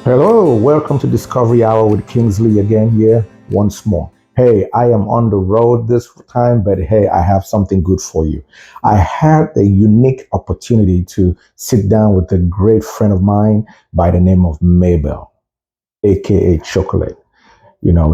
Hello, welcome to Discovery Hour with Kingsley again here once more. Hey, I am on the road this time, but hey, I have something good for you. I had the unique opportunity to sit down with a great friend of mine by the name of Mabel, aka Chocolate.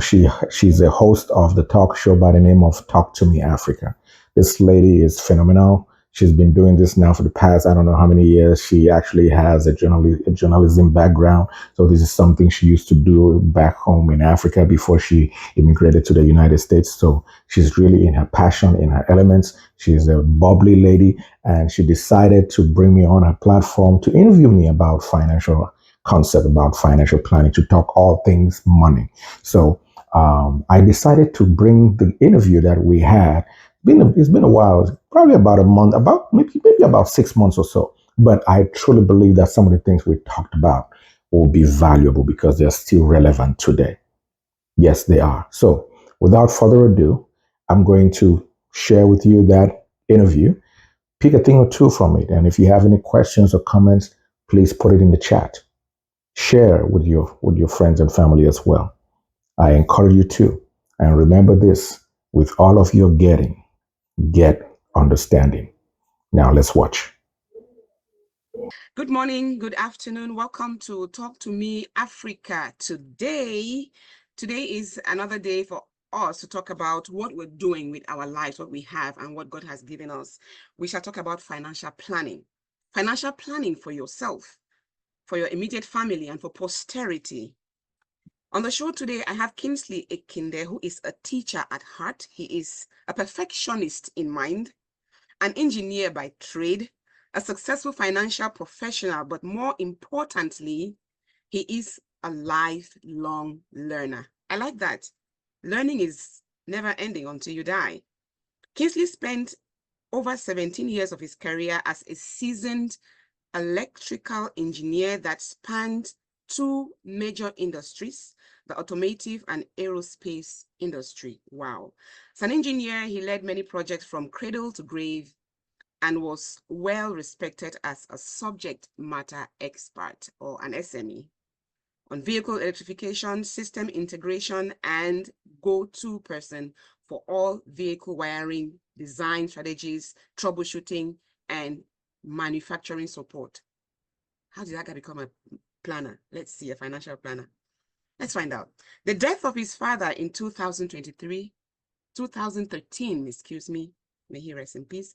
She's a host of the talk show by the name of Talk to Me Africa. This lady is phenomenal. She's been doing this now for the past I don't know how many years. She actually has a journalism background, so this is something she used to do back home in Africa before she immigrated to the United States. So she's really in her passion, in her elements. She's a bubbly lady, and she decided to bring me on her platform to interview me about financial concept, about financial planning, to talk all things money. So I decided to bring the interview that we had. It's been a while, it's probably about a month, about maybe about 6 months or so. But I truly believe that some of the things we talked about will be valuable because they're still relevant today. Yes, they are. So without further ado, I'm going to share with you that interview. Pick a thing or two from it, and if you have any questions or comments, please put it in the chat. Share with your friends and family as well. I encourage you to. And remember this, with all of your getting, get understanding. Now let's watch. Good morning, good afternoon. Welcome to Talk to Me Africa. Today is another day for us to talk about what we're doing with our lives, what we have, and what God has given us. We shall talk about financial planning. Financial planning for yourself, for your immediate family, and for posterity. On the show today, I have Kingsley Ekinde, who is a teacher at heart. He is a perfectionist in mind, an engineer by trade, a successful financial professional, but more importantly, he is a lifelong learner. I like that. Learning is never ending until you die. Kingsley spent over 17 years of his career as a seasoned electrical engineer that spanned two major industries, the automotive and aerospace industry. Wow. As an engineer, he led many projects from cradle to grave and was well respected as a subject matter expert, or an SME, on vehicle electrification, system integration, and go-to person for all vehicle wiring, design strategies, troubleshooting, and manufacturing support. How did that guy become a planner? Let's see, a financial planner. Let's find out. The death of his father in 2013, excuse me, may he rest in peace,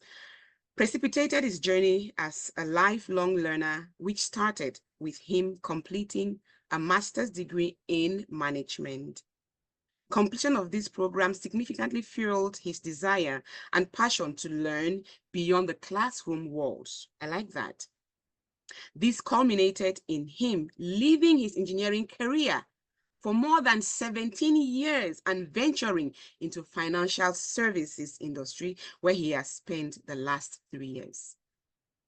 precipitated his journey as a lifelong learner, which started with him completing a master's degree in management. Completion of this program significantly fueled his desire and passion to learn beyond the classroom walls. I like that. This culminated in him leaving his engineering career for more than 17 years and venturing into financial services industry, where he has spent the last 3 years.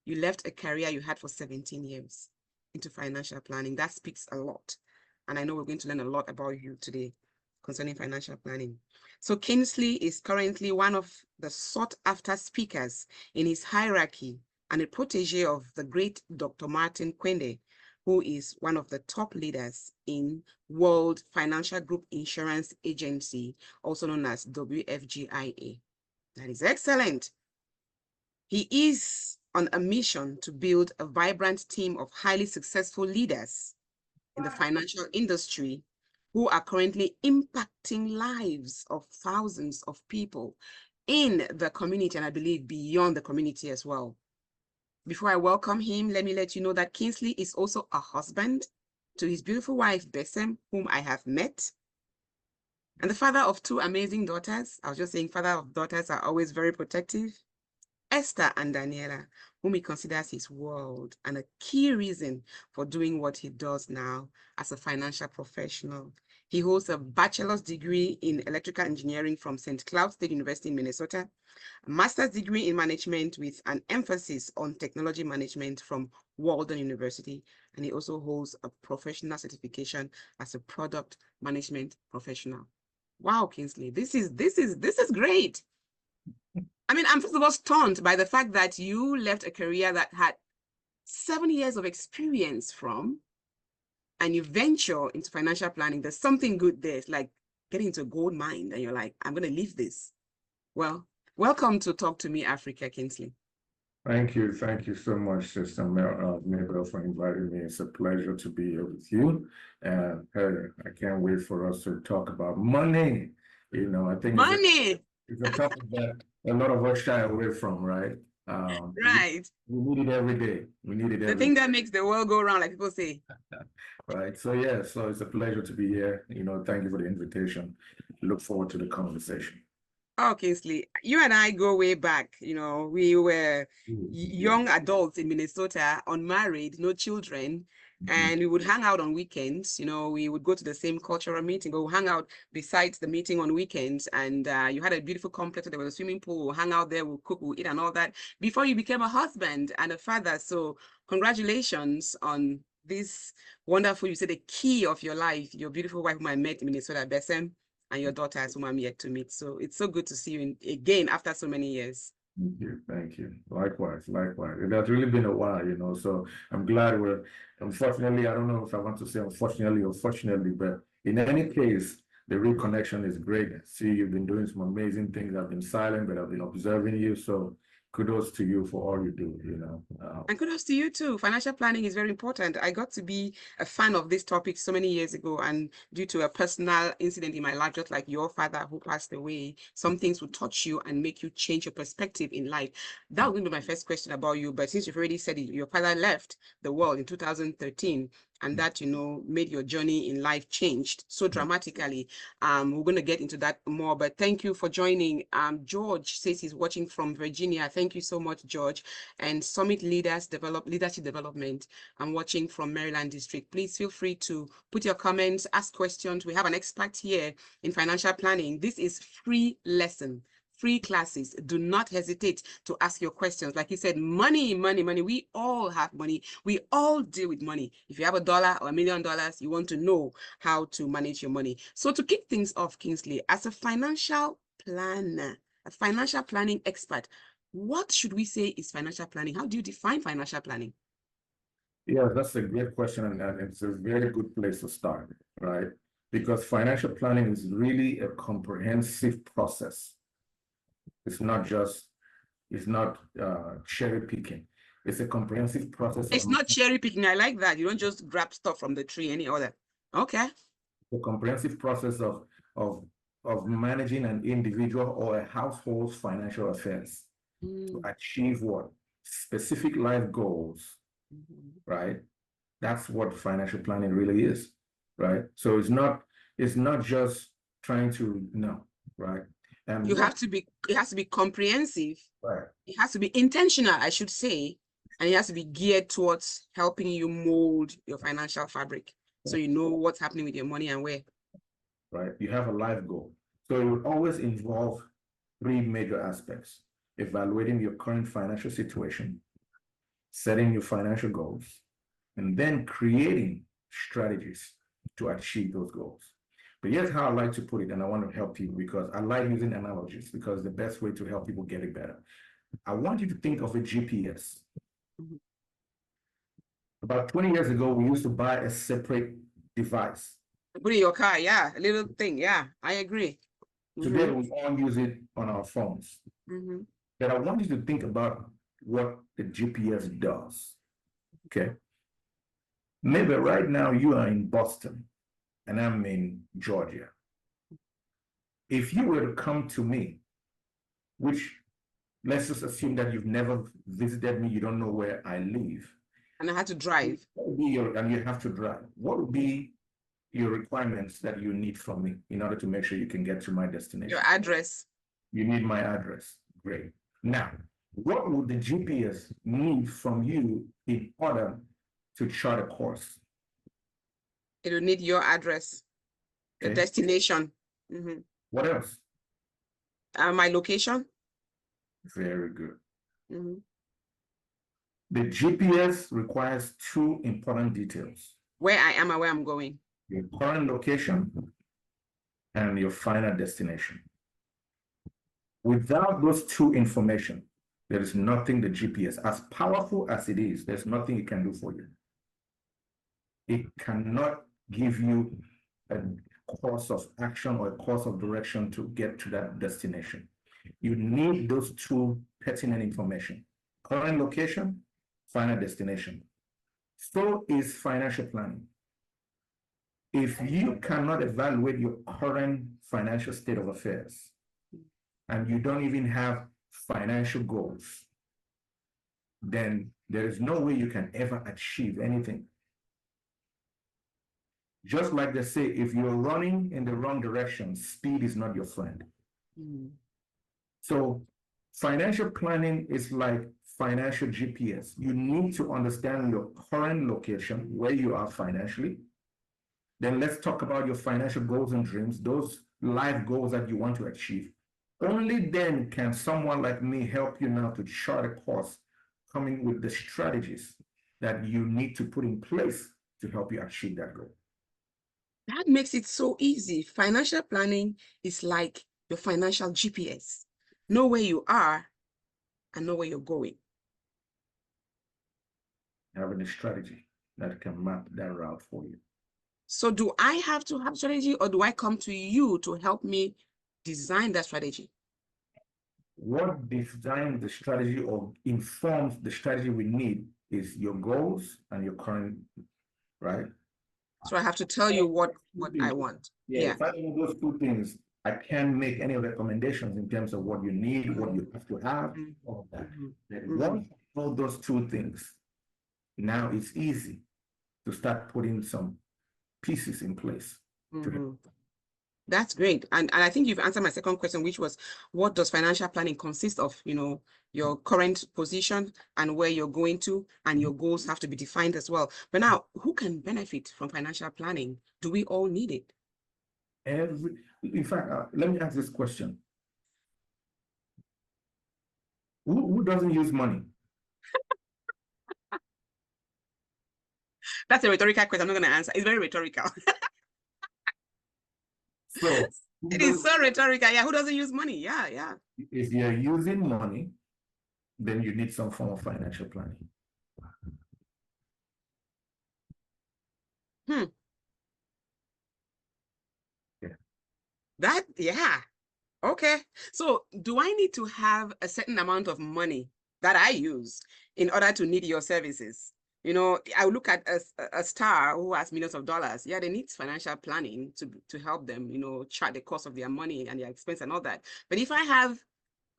You left a career you had for 17 years into financial planning. That speaks a lot. And I know we're going to learn a lot about you today concerning financial planning. So Kingsley is currently one of the sought after speakers in his hierarchy and a protege of the great Dr. Martin Kwende, who is one of the top leaders in World Financial Group Insurance Agency, also known as WFGIA. That is excellent. He is on a mission to build a vibrant team of highly successful leaders in the financial industry who are currently impacting lives of thousands of people in the community, and I believe beyond the community as well. Before I welcome him, let me let you know that Kingsley is also a husband to his beautiful wife, Besem, whom I have met, and the father of two amazing daughters. I was just saying, father of daughters are always very protective. Esther and Daniela, whom he considers his world and a key reason for doing what he does now as a financial professional. He holds a bachelor's degree in electrical engineering from St. Cloud State University in Minnesota, a master's degree in management with an emphasis on technology management from Walden University, and he also holds a professional certification as a product management professional. Wow, Kingsley, this is great. I mean, I'm first of all stunned by the fact that you left a career that had 7 years of experience from, and you venture into financial planning. There's something good there. It's like getting into a gold mine, and you're like, I'm going to leave this. Well, welcome to Talk to Me Africa, Kingsley. Thank you. Thank you so much, Sister Mabel, for inviting me. It's a pleasure to be here with you. And hey, I can't wait for us to talk about money. I think Money, it's a topic that a lot of us shy away from, right? right? We need it every day. We need it The every thing day, that makes the world go round, like people say. right? So yeah, so it's a pleasure to be here. Thank you for the invitation. Look forward to the conversation. Oh, Kingsley, you and I go way back. We were young adults in Minnesota, unmarried, no children, and we would hang out on weekends. We would go to the same cultural meeting, but we'll hang out besides the meeting on weekends. And you had a beautiful complex. There was a swimming pool. We'll hang out there. We'll cook. We'll eat and all that before you became a husband and a father. So congratulations on this wonderful, you said, the key of your life, your beautiful wife whom I met in Minnesota, Besem, and your daughters whom I'm yet to meet. So it's so good to see you again after so many years. Thank you. Thank you. Likewise, likewise. It has really been a while, so I'm glad unfortunately, I don't know if I want to say unfortunately or fortunately, but in any case, the reconnection is great. See, you've been doing some amazing things. I've been silent, but I've been observing you. So kudos to you for all you do, And kudos to you too. Financial planning is very important. I got to be a fan of this topic so many years ago, and due to a personal incident in my life, just like your father who passed away, some things will touch you and make you change your perspective in life. That would be my first question about you, but since you've already said it, your father left the world in 2013, and that, made your journey in life changed so dramatically. We're going to get into that more, but thank you for joining. George says he's watching from Virginia. Thank you so much, George. And Summit Leadership Development, I'm watching from Maryland District. Please feel free to put your comments, ask questions. We have an expert here in financial planning. This is free lesson. Free classes. Do not hesitate to ask your questions. Like you said, money, money, money. We all have money. We all deal with money. If you have $1 or $1 million, you want to know how to manage your money. So to kick things off, Kingsley, as a financial planner, a financial planning expert, what should we say is financial planning? How do you define financial planning? Yeah, that's a great question, and it's a very good place to start, right? Because financial planning is really a comprehensive process. It's not cherry picking. It's a comprehensive process It's not cherry picking. I like that. You don't just grab stuff from the tree, any other. Okay. the comprehensive process of managing an individual or a household's financial affairs to achieve what? Specific life goals, right? That's what financial planning really is, right? So it's not just trying to know, right? And it has to be comprehensive. right. It has to be intentional, I should say, and it has to be geared towards helping you mold your financial fabric, so you know what's happening with your money and where. Right. You have a life goal. So it will always involve three major aspects: evaluating your current financial situation, setting your financial goals, and then creating strategies to achieve those goals. But here's how I like to put it, and I want to help people because I like using analogies because the best way to help people get it better. I want you to think of a GPS. About 20 years ago, we used to buy a separate device. Put in your car, yeah, a little thing, yeah, I agree. Today, we all use it on our phones. But I want you to think about what the GPS does. Okay. Maybe right now you are in Boston and I'm in Georgia. If you were to come to me, which let's just assume that you've never visited me, you don't know where I live. And I had to drive. And you have to drive. What would be your requirements that you need from me in order to make sure you can get to my destination? Your address. You need my address. Great. Now, what would the GPS need from you in order to chart a course? It will need your address, the destination. What else? My location. Very good. The GPS requires two important details: where I am and where I'm going. Your current location and your final destination. Without those two information, there is nothing the GPS, as powerful as it is, there's nothing it can do for you. It cannot give you a course of action or a course of direction to get to that destination. You need those two pertinent information: current location, final destination. So is financial planning. If you cannot evaluate your current financial state of affairs, and you don't even have financial goals, then there is no way you can ever achieve anything. Just like they say, if you're running in the wrong direction, speed is not your friend. So financial planning is like financial GPS. You need to understand your current location, where you are financially. Then let's talk about your financial goals and dreams, those life goals that you want to achieve. Only then can someone like me help you now to chart a course, coming with the strategies that you need to put in place to help you achieve that goal. That makes it so easy. Financial planning is like your financial GPS. Know where you are and know where you're going. Having a strategy that can map that route for you. So do I have to have strategy, or do I come to you to help me design that strategy? What designs the strategy or informs the strategy we need is your goals and your current, right? So I have to tell you what I want. Yeah, if I don't know those two things, I can't make any recommendations in terms of what you need, what you have to have, all of that. Then once you know those two things, now it's easy to start putting some pieces in place. That's great. And I think you've answered my second question, which was, what does financial planning consist of? You know, your current position and where you're going to, and your goals have to be defined as well. But now, who can benefit from financial planning? Do we all need it? In fact, let me ask this question. Who doesn't use money? That's a rhetorical question. I'm not going to answer. It's very rhetorical. So it is so rhetorical. Yeah, who doesn't use money? Yeah. If you're using money, then you need some form of financial planning. Yeah. Okay. So do I need to have a certain amount of money that I use in order to need your services? You know, I look at a star who has millions of dollars. Yeah, they need financial planning to help them, you know, chart the cost of their money and their expense and all that. But if I have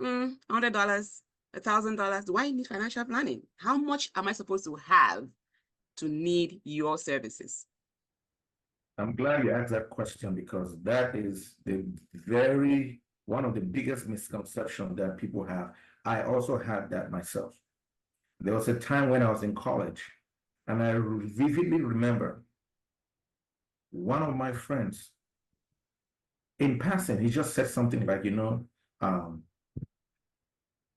$100, $1,000, do I need financial planning? How much am I supposed to have to need your services? I'm glad you asked that question, because that is one of the biggest misconceptions that people have. I also had that myself. There was a time when I was in college, and I vividly remember one of my friends, in passing, he just said something like,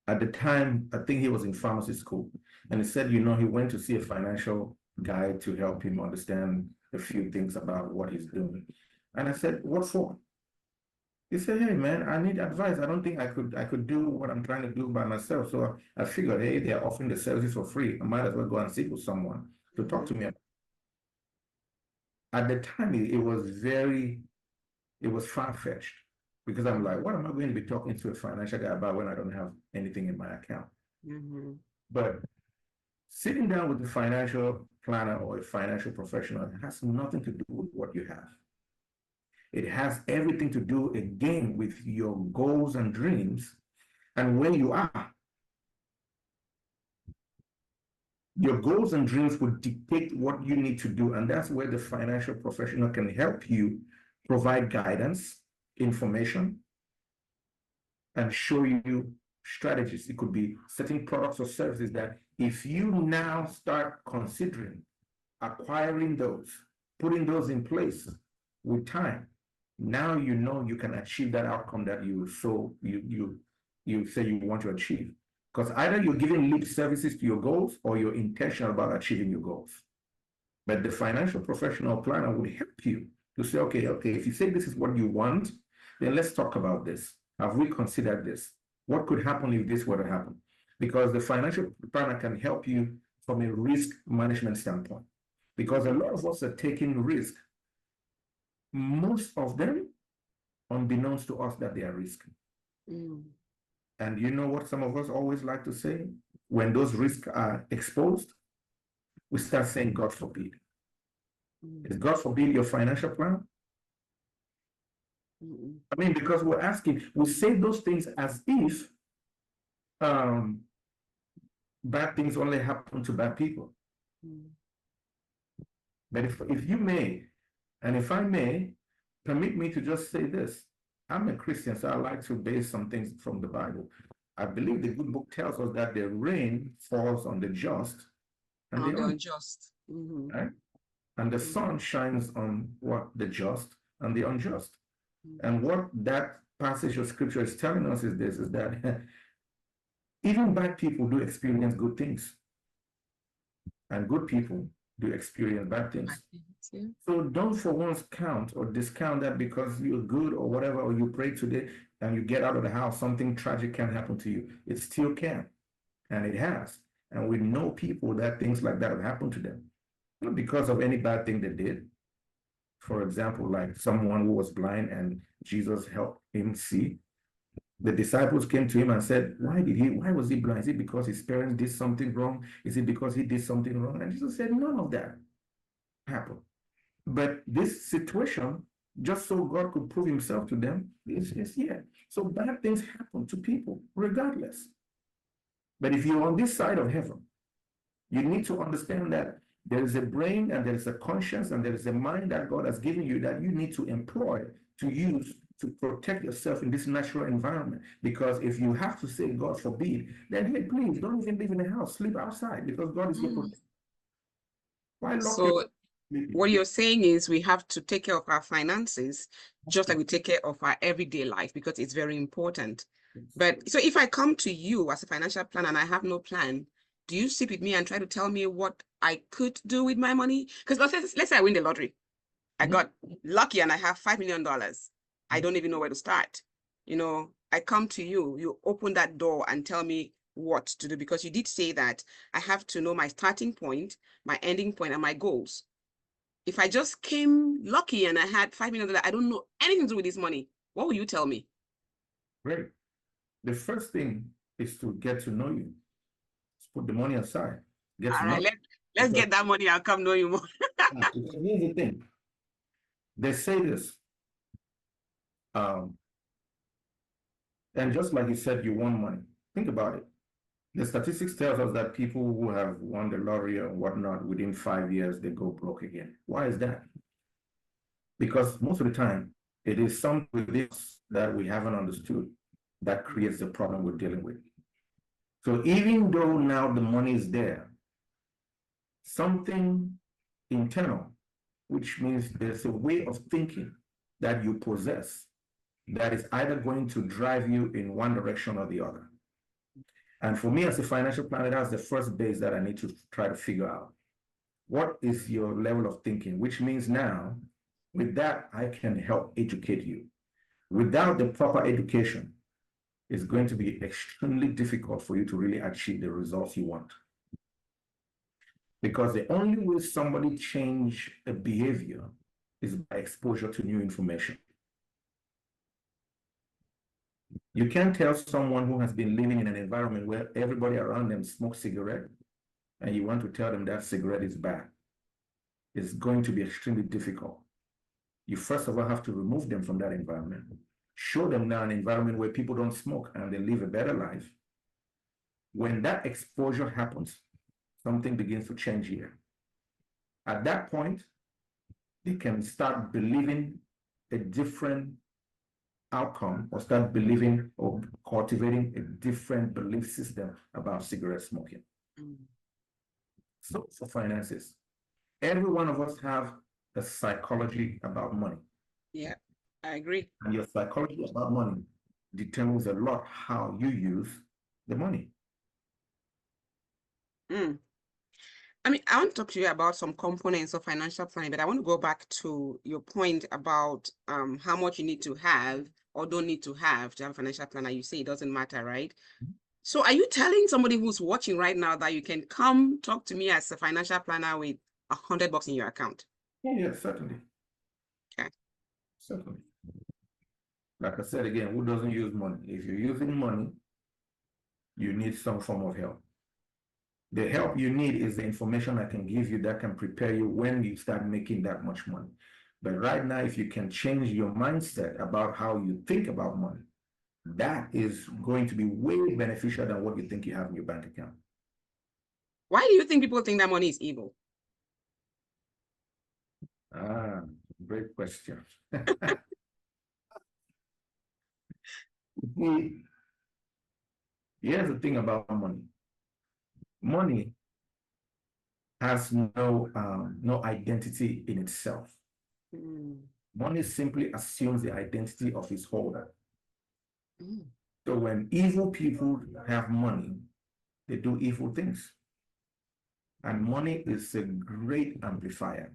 at the time, I think he was in pharmacy school, and he said, he went to see a financial guy to help him understand a few things about what he's doing. And I said, what for? He said, hey man, I need advice. I don't think I could do what I'm trying to do by myself. So I figured, hey, they're offering the services for free. I might as well go and sit with someone to talk to me. At the time, it was far-fetched, because I'm like, what am I going to be talking to a financial guy about when I don't have anything in my account? But sitting down with a financial planner or a financial professional has nothing to do with what you have. It has everything to do, again, with your goals and dreams and where you are. Your goals and dreams will dictate what you need to do, and that's where the financial professional can help you provide guidance, information, and show you strategies. It could be certain products or services that, if you now start considering acquiring those, putting those in place with time, now you can achieve that outcome that you say you want to achieve. Because either you're giving lip services to your goals, or you're intentional about achieving your goals. But the financial professional planner would help you to say, okay, if you say this is what you want, then let's talk about this. Have we considered this? What could happen if this were to happen? Because the financial planner can help you from a risk management standpoint. Because a lot of us are taking risk, most of them unbeknownst to us that they are risky. And you know what some of us always like to say? When those risks are exposed, we start saying, God forbid. Is God forbid your financial plan? I mean, because we're asking, we say those things as if bad things only happen to bad people. But if you may, and if I may, permit me to just say this. I'm a Christian, so I like to base some things from the Bible. I believe the good book tells us that the rain falls on the just and On the the unjust. unjust. Right? And the sun shines on what? The just and the unjust. And what that passage of scripture is telling us is this, is that even bad people do experience good things. And good people do experience bad things. So don't for once count or discount that because you're good or whatever, or you pray today and you get out of the house, something tragic can happen to you. It still can. And it has. And we know people that things like that have happened to them. Not because of any bad thing they did. For example, like someone who was blind and Jesus helped him see. The disciples came to him and said, why was he blind? Is it because his parents did something wrong? Is it because he did something wrong? And Jesus said, none of that happened. But this situation, just so God could prove himself to them, is here. So bad things happen to people, regardless. But if you're on this side of heaven, you need to understand that there is a brain and there is a conscience and there is a mind that God has given you that you need to employ, to use to protect yourself in this natural environment. Because if you have to say, God forbid, then hey, please don't even live in the house, sleep outside because God is here to protect. Why lock So what you're saying is we have to take care of our finances just like we take care of our everyday life because it's very important. But so if I come to you as a financial planner and I have no plan, do you sit with me and try to tell me what I could do with my money? Because let's say I win the lottery. I got lucky and I have $5 million. I don't even know where to start. You know, I come to you, you open that door and tell me what to do because you did say that I have to know my starting point, my ending point, and my goals. If I just came lucky and I had $5 million, I don't know anything to do with this money, what will you tell me? Great. The first thing is to get to know you. Let's put the money aside. Get to All know right, let's get that money. I'll come know you more. Here's the thing. They say this. And just like you said, you want money. Think about it. The statistics tells us that people who have won the lottery and whatnot, within 5 years, they go broke again. Why is that? Because most of the time, it is something with this that we haven't understood that creates the problem we're dealing with. So even though now the money is there, something internal, which means there's a way of thinking that you possess that is either going to drive you in one direction or the other. And for me as a financial planner, that's the first base that I need to try to figure out. What is your level of thinking? Which means now, with that, I can help educate you. Without the proper education, it's going to be extremely difficult for you to really achieve the results you want. Because the only way somebody change a behavior is by exposure to new information. You can't tell someone who has been living in an environment where everybody around them smokes cigarette, and you want to tell them that cigarette is bad. It's going to be extremely difficult. You first of all have to remove them from that environment. Show them now an environment where people don't smoke and they live a better life. When that exposure happens, something begins to change here. At that point, they can start believing a different outcome or start believing or cultivating a different belief system about cigarette smoking. So for finances, every one of us have a psychology about money. Yeah, I agree. And your psychology about money determines a lot how you use the money. I mean, I want to talk to you about some components of financial planning, but I want to go back to your point about how much you need to have or don't need to have a financial planner. You say it doesn't matter, right? So are you telling somebody who's watching right now that you can come talk to me as a financial planner with $100 in your account? Yeah, certainly. Okay. Certainly. Like I said again, who doesn't use money? If you're using money, you need some form of help. The help you need is the information I can give you that can prepare you when you start making that much money. But right now, if you can change your mindset about how you think about money, that is going to be way beneficial than what you think you have in your bank account. Why do you think people think that money is evil? Ah, great question. Here's the thing about money. Money has no identity in itself. Mm. Money simply assumes the identity of its holder. Mm. So when evil people have money, they do evil things. And money is a great amplifier.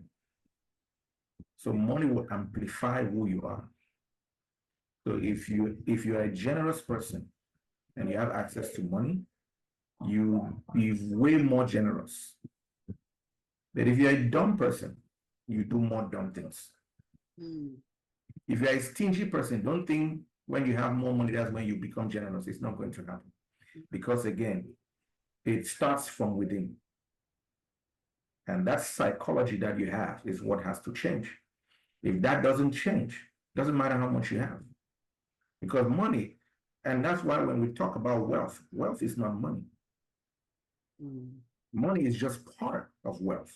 So money will amplify who you are. So if you're a generous person and you have access to money, you be way more generous. But if you're a dumb person, you do more dumb things. Mm. If you're a stingy person, don't think when you have more money, that's when you become generous. It's not going to happen. Because again, it starts from within. And that psychology that you have is what has to change. If that doesn't change, doesn't matter how much you have. Because money, and that's why when we talk about wealth, wealth is not money. Mm. Money is just part of wealth.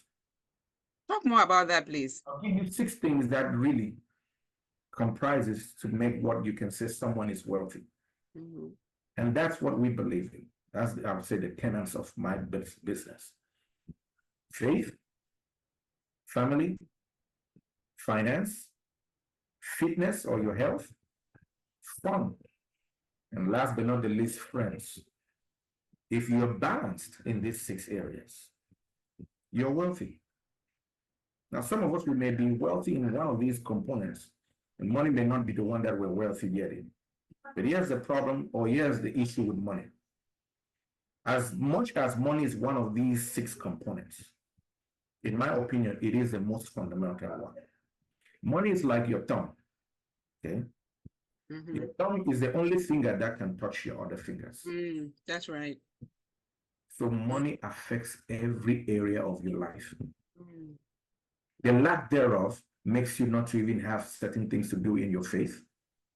Talk more about that, please. I'll give you 6 things that really comprises to make what you can say someone is wealthy. Mm-hmm. And that's what we believe in. That's, I would say, the tenets of my business. Faith, family, finance, fitness or your health, fun, and last but not the least, friends. If you're balanced in these 6 areas, you're wealthy. Now, some of us, we may be wealthy in one of these components, and money may not be the one that we're wealthy yet in. But here's the problem, or here's the issue with money. As much as money is one of these 6 components, in my opinion, it is the most fundamental one. Money is like your thumb, okay? Mm-hmm. Your thumb is the only finger that can touch your other fingers. That's right. So money affects every area of your life. Mm. The lack thereof makes you not to even have certain things to do in your faith.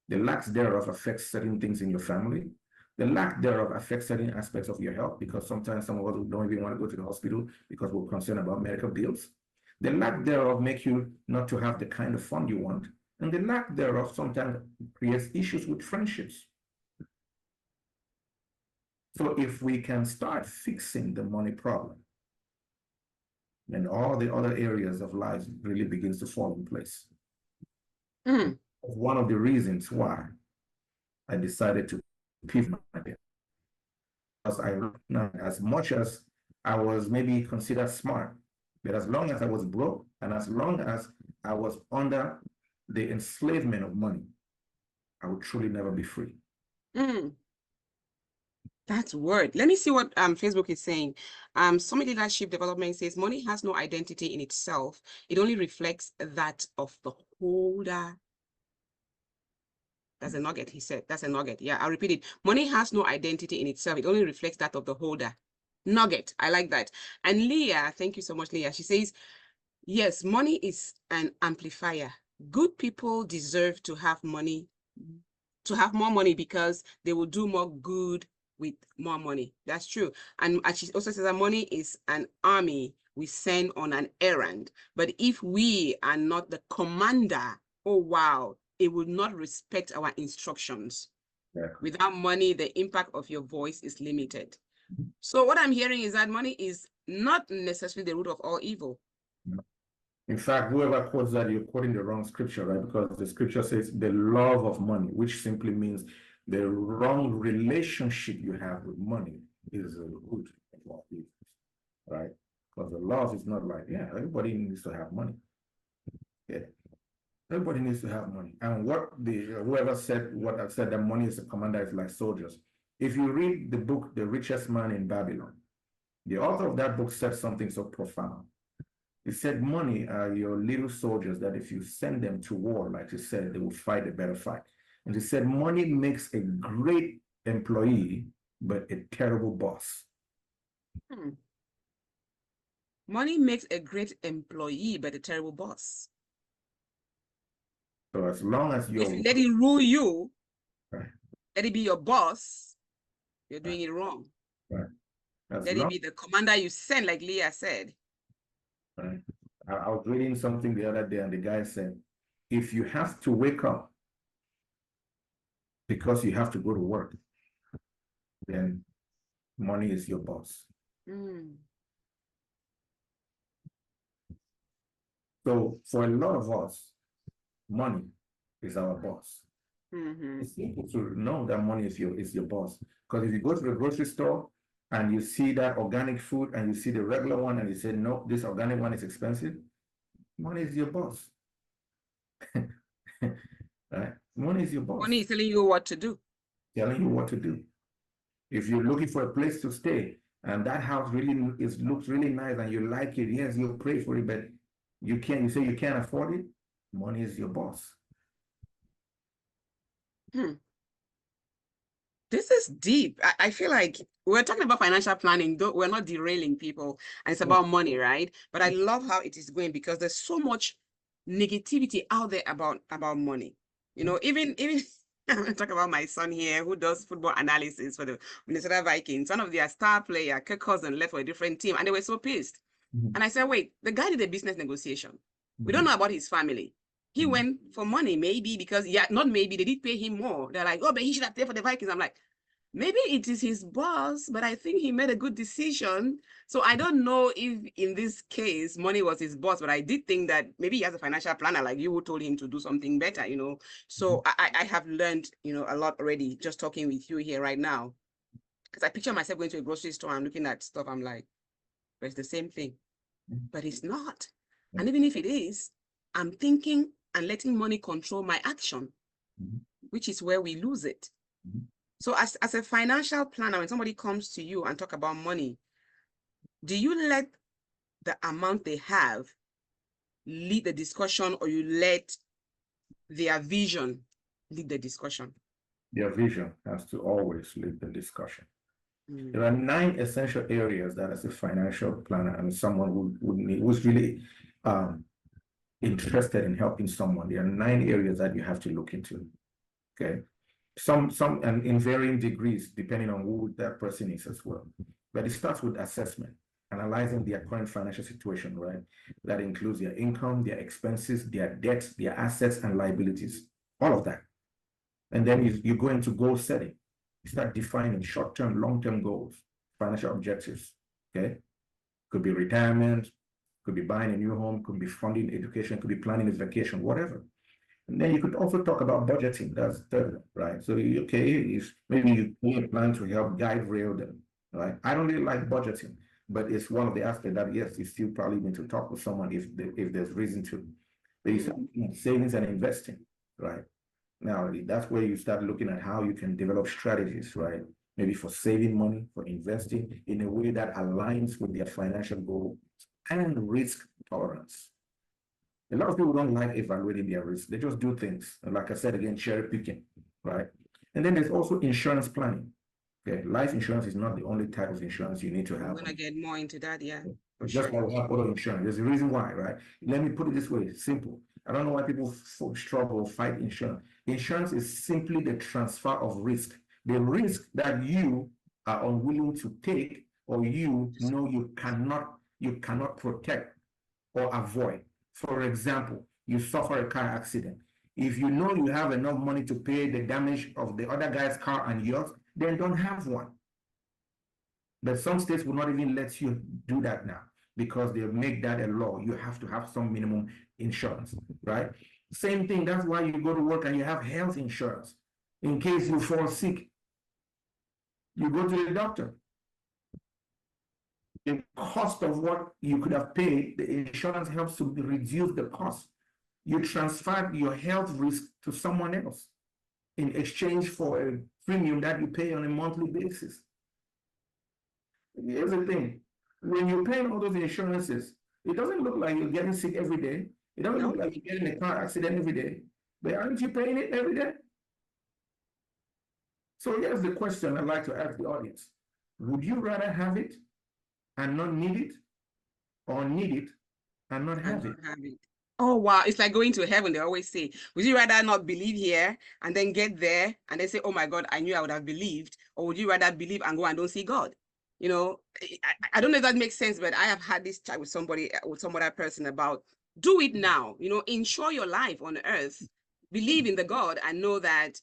The lack thereof affects certain things in your family. The lack thereof affects certain aspects of your health, because sometimes some of us don't even want to go to the hospital because we're concerned about medical bills. The lack thereof makes you not to have the kind of fun you want. And the lack thereof sometimes creates issues with friendships. So if we can start fixing the money problem, then all the other areas of life really begins to fall in place. Mm. One of the reasons why I decided to pivot my career, because I recognized, as much as I was maybe considered smart, but as long as I was broke and as long as I was under the enslavement of money, I would truly never be free. Mm. That's word. Let me see what Facebook is saying. Summit Leadership Development says money has no identity in itself. It only reflects that of the holder. That's a nugget, he said. That's a nugget. Yeah, I'll repeat it. Money has no identity in itself. It only reflects that of the holder. Nugget. I like that. And Leah, thank you so much, Leah. She says, yes, money is an amplifier. Good people deserve to have money, to have more money, because they will do more good with more money. That's true. And she also says that money is an army we send on an errand. But if we are not the commander, oh wow, it will not respect our instructions. Yeah. Without money, the impact of your voice is limited. So what I'm hearing is that money is not necessarily the root of all evil. In fact, whoever quotes that, you're quoting the wrong scripture, right? Because the scripture says the love of money, which simply means the wrong relationship you have with money is the root of all evil, right? Because the love is not like, yeah, everybody needs to have money. Yeah. Everybody needs to have money. And what whoever said what I've said that money is a commander is like soldiers. If you read the book, The Richest Man in Babylon, the author of that book said something so profound. He said, money are your little soldiers that if you send them to war, like you said, they will fight a better fight. And he said, money makes a great employee, but a terrible boss. Hmm. Money makes a great employee, but a terrible boss. So as long as you're If you let it rule you, right, let it be your boss, you're right, doing it wrong. right. As Let it long be the commander you send, like Leah said. right. I was reading something the other day, and the guy said, if you have to wake up because you have to go to work, then money is your boss. Mm. So for a lot of us, money is our boss. Mm-hmm. It's simple to know that money is your boss. Because if you go to the grocery store and you see that organic food and you see the regular one and you say, no, this organic one is expensive, money is your boss. Right? Money is your boss, Money is telling you what to do. telling you what to do. If you're looking for a place to stay and that house really looks really nice and you like it, yes, you'll pray for it, but you say you can't afford it, money is your boss. Hmm. This is deep. I feel like we're talking about financial planning, though we're not derailing people, and it's about money, right? But I love how it is going because there's so much negativity out there about money. You know, even I'm gonna talk about my son here who does football analysis for the Minnesota Vikings. One of their star player, Kirk Cousins, left for a different team, and they were so pissed. And I said, wait, the guy did a business negotiation. We don't know about his family. He went for money, maybe because, yeah, not maybe, they did pay him more. They're like, oh, but he should have played for the Vikings. I'm like, maybe it is his boss, but I think he made a good decision. So I don't know if in this case, money was his boss, but I did think that maybe he has a financial planner like you who told him to do something better, you know. So I have learned, you know, a lot already just talking with you here right now. Because I picture myself going to a grocery store and looking at stuff. I'm like, but it's the same thing. But it's not. And even if it is, I'm thinking and letting money control my action, which is where we lose it. So as a financial planner, when somebody comes to you and talk about money, do you let the amount they have lead the discussion, or you let their vision lead the discussion? Their vision has to always lead the discussion. There are 9 essential areas that as a financial planner and someone who's really interested in helping someone, there are 9 areas that you have to look into. Okay. Some and in varying degrees, depending on who that person is as well. But it starts with assessment, analyzing their current financial situation, right? That includes their income, their expenses, their debts, their assets and liabilities, all of that. And then you go into goal setting. You start defining short-term, long-term goals, financial objectives. Okay. Could be retirement, could be buying a new home, could be funding education, could be planning a vacation, whatever. And then you could also talk about budgeting. That's third, right? So if maybe you plan to help guide rail them, right? I don't really like budgeting, but it's one of the aspects that yes, you still probably need to talk with someone if there's reason to. But you start savings and investing, right? Now that's where you start looking at how you can develop strategies, right? Maybe for saving money, for investing in a way that aligns with their financial goal and risk tolerance. A lot of people don't like evaluating their risk. They just do things. And like I said again, cherry picking, right? And then there's also insurance planning. Okay, life insurance is not the only type of insurance you need to I'm have. gonna get more into that, yeah. For Just sure. like we have auto insurance. There's a reason why, right? Let me put it this way, simple. I don't know why people struggle or fight insurance. Insurance is simply the transfer of risk. The risk that you are unwilling to take or you know you cannot protect or avoid. For example, you suffer a car accident. If you know you have enough money to pay the damage of the other guy's car and yours, then don't have one. But some states will not even let you do that now because they make that a law. You have to have some minimum insurance, right? Same thing. That's why you go to work and you have health insurance in case you fall sick. You go to the doctor. The cost of what you could have paid, the insurance helps to reduce the cost. You transfer your health risk to someone else in exchange for a premium that you pay on a monthly basis. Here's the thing. When you're paying all those insurances, it doesn't look like you're getting sick every day. It doesn't look No, like you're getting a car accident every day. But aren't you paying it every day? So here's the question I'd like to ask the audience. Would you rather have it and not need it, or need it and not I have don't it? have it. Oh wow, it's like going to heaven. They always say, would you rather not believe here and then get there and then say, oh my God, I knew I would have believed, or would you rather believe and go and don't see God? You know, I don't know if that makes sense, but I have had this chat with somebody, with some other person about do it now. You know, ensure your life on earth, believe in the God and know that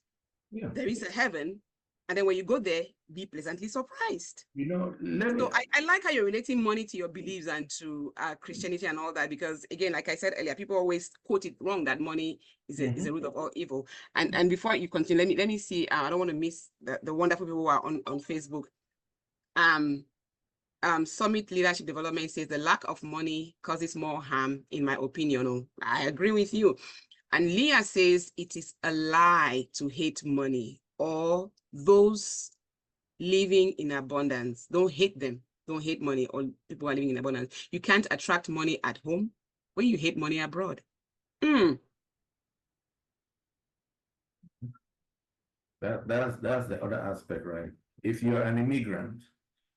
Yeah. there is a heaven, and then when you go there, be pleasantly surprised. Let me. So I like how you're relating money to your beliefs and to Christianity and all that, because again, like I said earlier, people always quote it wrong that money is a root of all evil. And before you continue, let me see. I don't want to miss the wonderful people who are on Facebook. Summit Leadership Development says the lack of money causes more harm, in my opinion. Oh, I agree with you. And Leah says it is a lie to hate money or those living in abundance. Don't hate them. Don't hate money or people who are living in abundance. You can't attract money at home when you hate money abroad. That's the other aspect, right? If you're an immigrant,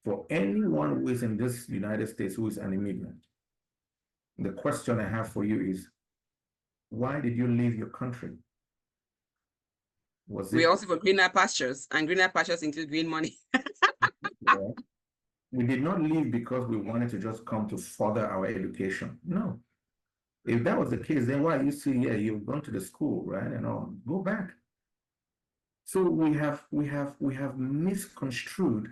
for anyone who is in this United States who is an immigrant, the question I have for you is, why did you leave your country? Was We it also for greener pastures, and greener pastures include green money. we did not leave because we wanted to just come to further our education? No. If that was the case, then why you see, yeah, you've gone to the school, right? And all, go back. So we have misconstrued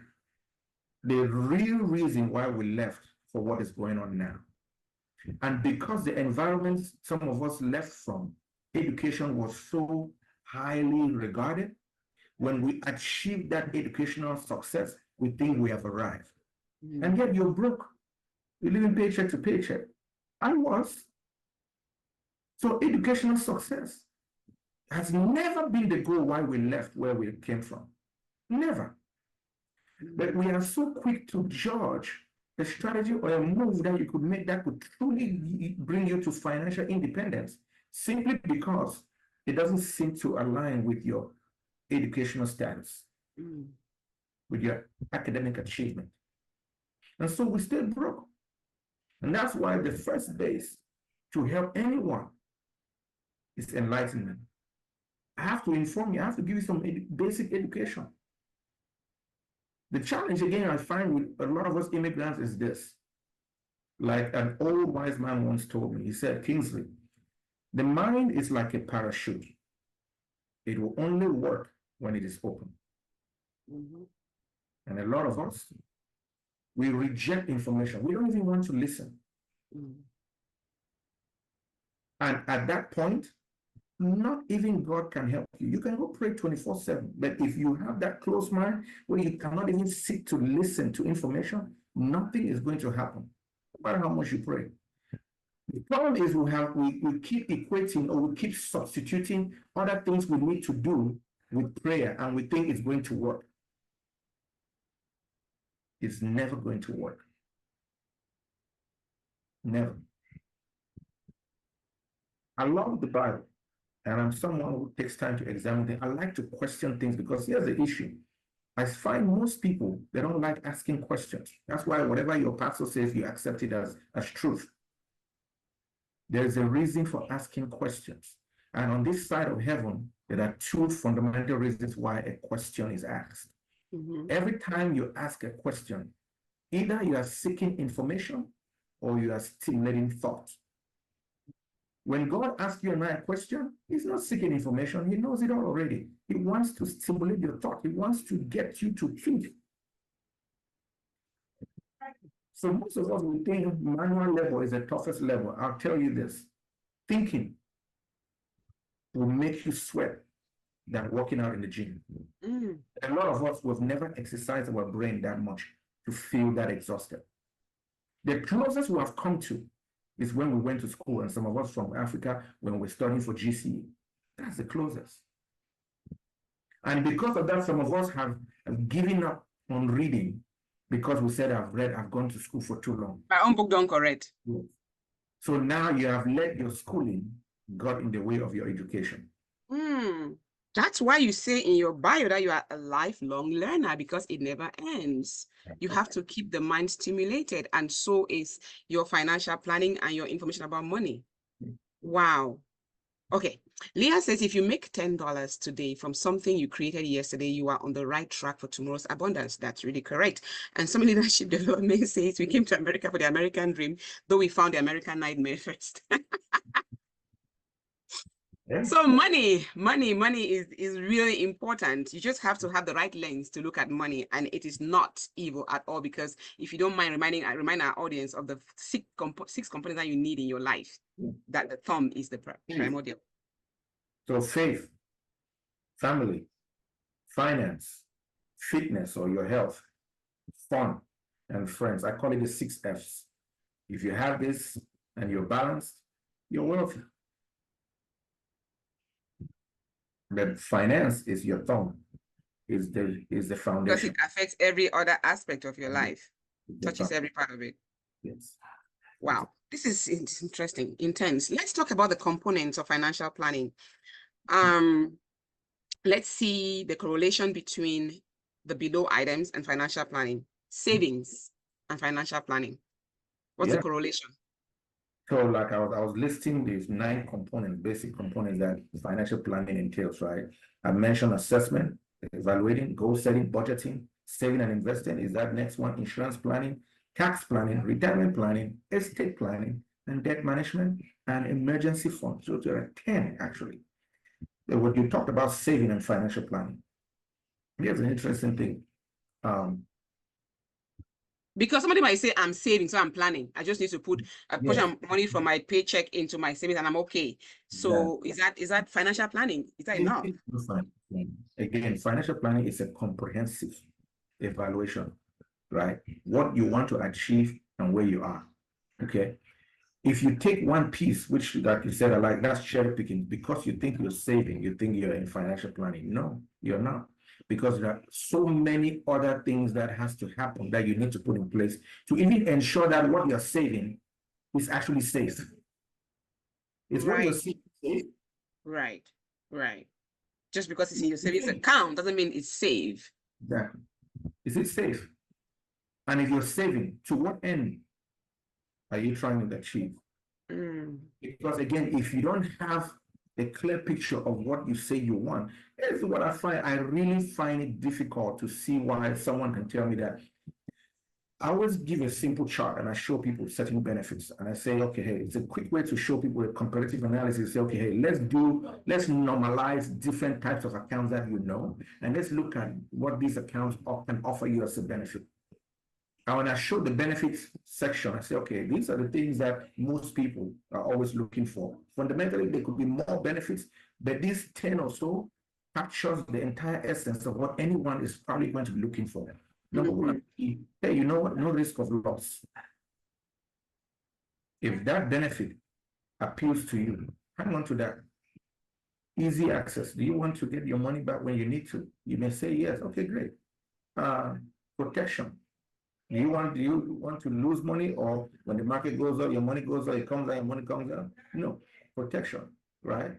the real reason why we left for what is going on now. And because the environment some of us left from, education was so highly regarded, when we achieve that educational success, we think we have arrived. And yet you're broke. You're living paycheck to paycheck. I was. So educational success has never been the goal why we left where we came from. Never. But we are so quick to judge a strategy or a move that you could make that could truly bring you to financial independence simply because it doesn't seem to align with your educational status, with your academic achievement. And so we stay broke. And that's why the first base to help anyone is enlightenment. I have to inform you, I have to give you some basic education. The challenge, again, I find with a lot of us immigrants is this. Like an old wise man once told me, he said, Kingsley, the mind is like a parachute. It will only work when it is open. And a lot of us, we reject information. We don't even want to listen. And at that point, not even God can help you. You can go pray 24/7, but if you have that closed mind where you cannot even sit to listen to information, nothing is going to happen, no matter how much you pray. The problem is we keep equating or we keep substituting other things we need to do with prayer, and we think it's going to work. It's never going to work. Never. I love the Bible, and I'm someone who takes time to examine things. I like to question things because here's the issue. I find most people, they don't like asking questions. That's why whatever your pastor says, you accept it as truth. There's a reason for asking questions. And on this side of heaven, there are two fundamental reasons why a question is asked. Every time you ask a question, either you are seeking information or you are stimulating thought. When God asks you and I a question, he's not seeking information. He knows it all already. He wants to stimulate your thought. He wants to get you to think. So most of us will think manual level is the toughest level. I'll tell you this. Thinking will make you sweat than working out in the gym. A lot of us will never exercise our brain that much to feel that exhausted. The closest we have come to is when we went to school, and some of us from Africa, when we're studying for GCE. That's the closest. And because of that, some of us have given up on reading because we said, I've gone to school for too long. My own book don't correct. Yes. So now you have let your schooling got in the way of your education. That's why you say in your bio that you are a lifelong learner, because it never ends. You have to keep the mind stimulated, and so is your financial planning and your information about money. Wow. Okay. Leah says if you make $10 today from something you created yesterday, you are on the right track for tomorrow's abundance. That's really correct. And some leadership development says we came to America for the American dream, though we found the American nightmare first. Yeah. So money is really important. You just have to have the right lens to look at money, and it is not evil at all. Because if you don't mind remind our audience of the six components that you need in your life, that the thumb is the primordial. So faith, family, finance, fitness or your health, fun, and friends. I call it the 6 F's. If you have this and you're balanced, you're wealthy. But finance is your thumb, is the Because foundation. it affects every other aspect of your life, touches every part of it. Yes. Wow, this is interesting, intense. Let's talk about the components of financial planning. Let's see the correlation between the below items and financial planning. Savings and financial planning. What's the correlation? So like I was listing these 9 components, basic components that financial planning entails, right? I mentioned assessment, evaluating, goal setting, budgeting, saving and investing. Is that next one? Insurance planning, tax planning, retirement planning, estate planning, and debt management, and emergency funds. So there are 10 actually. When you talked about saving and financial planning, here's an interesting thing. Because somebody might say, I'm saving, so I'm planning. I just need to put a portion of money from my paycheck into my savings and I'm okay. So is that financial planning? Is that enough? Again, financial planning is a comprehensive evaluation, right? What you want to achieve and where you are. Okay. If you take one piece, which like you said, I like, that's cherry picking, because you think you're saving, you think you're in financial planning. No, you're not. Because there are so many other things that has to happen that you need to put in place to even ensure that what you're saving is actually safe. It's what you're saving safe. Right. Just because it's in your savings account doesn't mean it's safe. Exactly. Is it safe? And if you're saving, to what end are you trying to achieve? Because again, if you don't have a clear picture of what you say you want, here's what I find. I really find it difficult to see why someone can tell me that. I always give a simple chart and I show people certain benefits. And I say, okay, hey, it's a quick way to show people a comparative analysis. Say, okay, hey, let's normalize different types of accounts that you know, and let's look at what these accounts can offer you as a benefit. And when I show the benefits section, I say, okay, these are the things that most people are always looking for. Fundamentally, there could be more benefits, but these 10 or so captures the entire essence of what anyone is probably going to be looking for. Number one, hey, you know what? No risk of loss. If that benefit appeals to you, hang on to that. Easy access. Do you want to get your money back when you need to? You may say yes. Okay, great. Protection. Do you want to lose money, or when the market goes up, your money goes up, it comes out, your money comes out? No. Protection, right?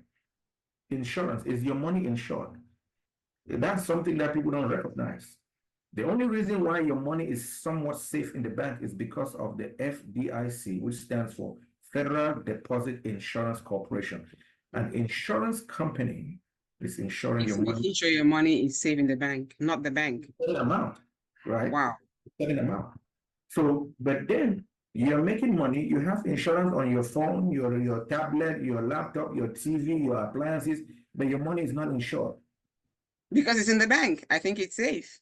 Insurance. Is your money insured? That's something that people don't recognize. The only reason why your money is somewhat safe in the bank is because of the FDIC, which stands for Federal Deposit Insurance Corporation. An insurance company is insuring your money. Making sure your money is safe in the bank, not the bank. Certain amount, right? Wow. Certain amount. So, but then you're making money, you have insurance on your phone, your tablet, your laptop, your TV, your appliances, but your money is not insured. Because it's in the bank. I think it's safe.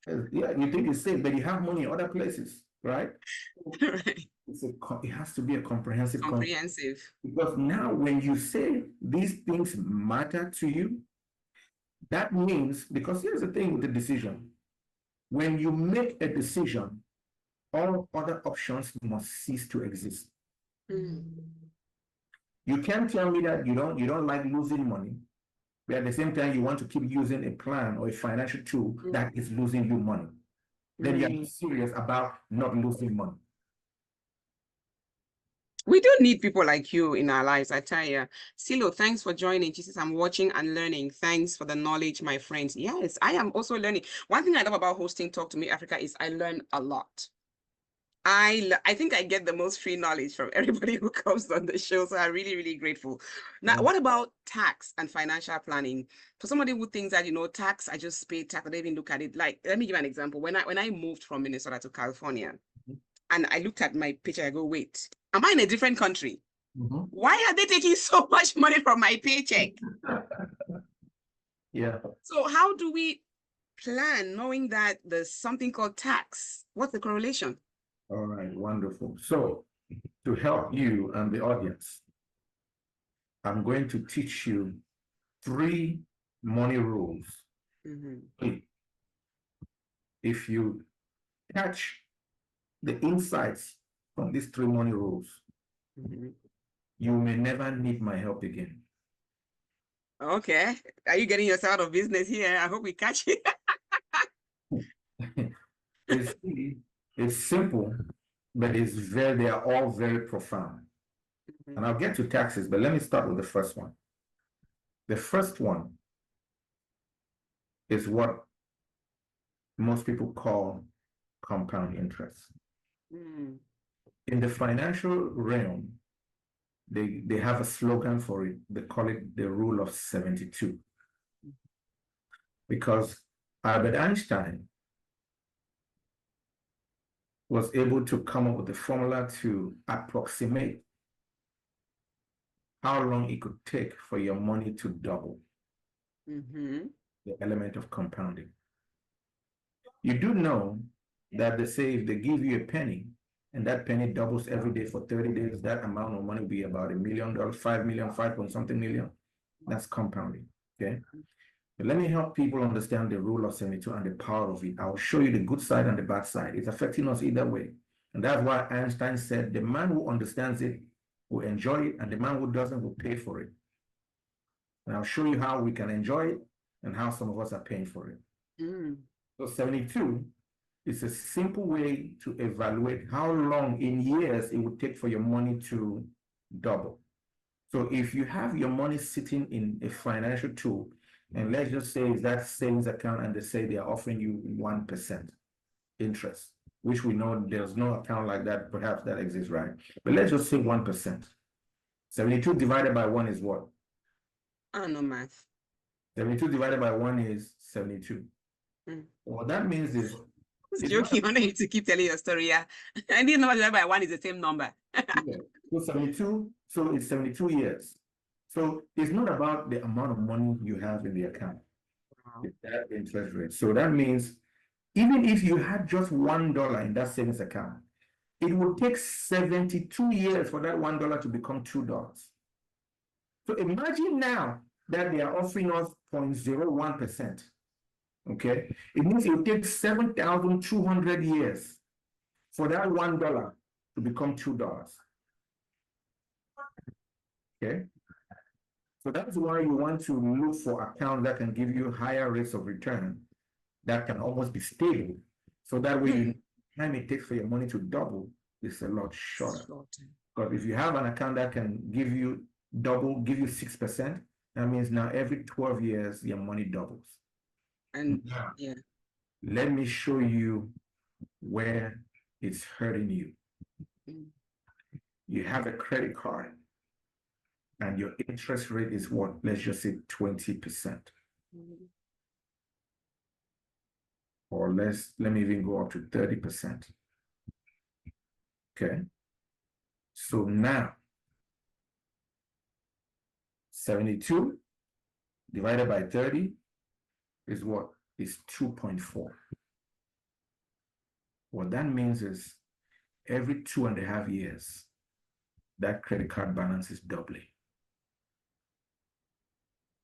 Yeah, you think it's safe, but you have money in other places, right? Right. It has to be a comprehensive. Because now when you say these things matter to you, that means, because here's the thing with the decision. When you make a decision, all other options must cease to exist. Mm. You can't tell me that you don't like losing money, but at the same time you want to keep using a plan or a financial tool that is losing you money. Then you're Mm. serious about not losing money. We do need people like you in our lives, I tell you. Silo, thanks for joining. Jesus, I'm watching and learning. Thanks for the knowledge, my friends. Yes, I am also learning. One thing I love about hosting Talk to Me Africa is I learn a lot. I think I get the most free knowledge from everybody who comes on the show. So I'm really, really grateful. Now, Yeah. what about tax and financial planning? For somebody who thinks that, tax, I just pay tax, I don't even look at it. Like, let me give you an example. When I moved from Minnesota to California, and I looked at my paycheck, I go, wait, am I in a different country? Mhm. Why are they taking so much money from my paycheck? Yeah. So how do we plan knowing that there's something called tax? What's the correlation? All right, wonderful. So to help you and the audience, I'm going to teach you 3 money rules. Mhm. If you catch the insights from these 3 money rules, Mhm. you may never need my help again. Okay. Are you getting yourself out of business here? I hope we catch it. It's it's simple, but they are all very profound. And I'll get to taxes, but let me start with the first one. The first one is what most people call compound interest. Mm. In the financial realm, they have a slogan for it. They call it the rule of 72. Because Albert Einstein was able to come up with a formula to approximate how long it could take for your money to double, Mhm. the element of compounding. You do know that they say if they give you a penny and that penny doubles every day for 30 days, that amount of money will be about $1 million, 5 million, 5 point something million. That's compounding. Okay. But let me help people understand the rule of 72 and the power of it. I'll show you the good side and the bad side. It's affecting us either way. And that's why Einstein said the man who understands it will enjoy it, and the man who doesn't will pay for it. And I'll show you how we can enjoy it and how some of us are paying for it. Mm. So 72 is a simple way to evaluate how long in years it would take for your money to double. So if you have your money sitting in a financial tool, and let's just say it's that savings account, and they say they are offering you 1% interest, which we know there's no account like that, perhaps that exists, right? But let's just say 1%. 72 divided by 1 is what? I don't know math. 72 divided by 1 is 72. Mm. What that means is Who's it's not joking? I need to keep telling your story. Yeah. I didn't know that by one is the same number. yeah. So 72, so it's 72 years. So it's not about the amount of money you have in the account, Wow. it's that interest rate. So that means even if you had just $1 in that savings account, it would take 72 years for that $1 to become $2. So imagine now that they are offering us 0.01%. Okay, it means it will take 7,200 years for that $1 to become $2. Okay, so that's why you want to look for accounts that can give you higher rates of return, that can almost be stable. So that way, you time it takes for your money to double is a lot shorter. But if you have an account that can give you double, give you 6%, that means now every 12 years, your money doubles. And Now, yeah. let me show you where it's hurting you. Mm. You have a credit card and your interest rate is what? Let's just say 20%. Mm. Or let me even go up to 30%. Okay. So now 72 divided by 30 is what? Is 2.4. What that means is every 2.5 years, that credit card balance is doubling.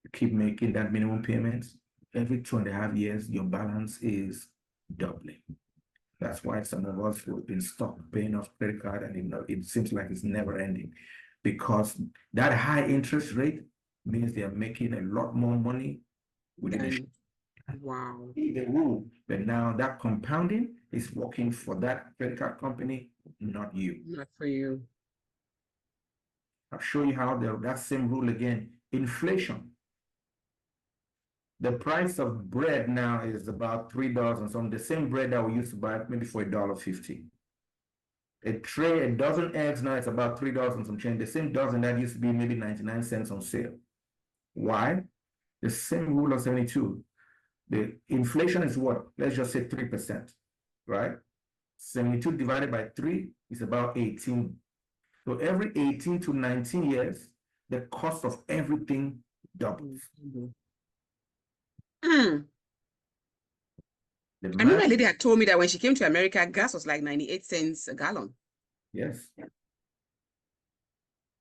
You keep making that minimum payments, every 2.5 years, your balance is doubling. That's why some of us have been stuck paying off credit card, and it seems like it's never ending, because that high interest rate means they are making a lot more money within a Wow. the rule. But now that compounding is working for that credit card company, not you. Not for you. I'll show you how that same rule again. Inflation. The price of bread now is about $3 and some. The same bread that we used to buy maybe for $1.50. A dozen eggs now it's about $3 and some change. The same dozen that used to be maybe 99 cents on sale. Why? The same rule of 72. The inflation is what? Let's just say 3%, right? 72 divided by 3 is about 18. So every 18 to 19 years, the cost of everything doubles. I remember a lady had told me that when she came to America, gas was like 98 cents a gallon. Yes.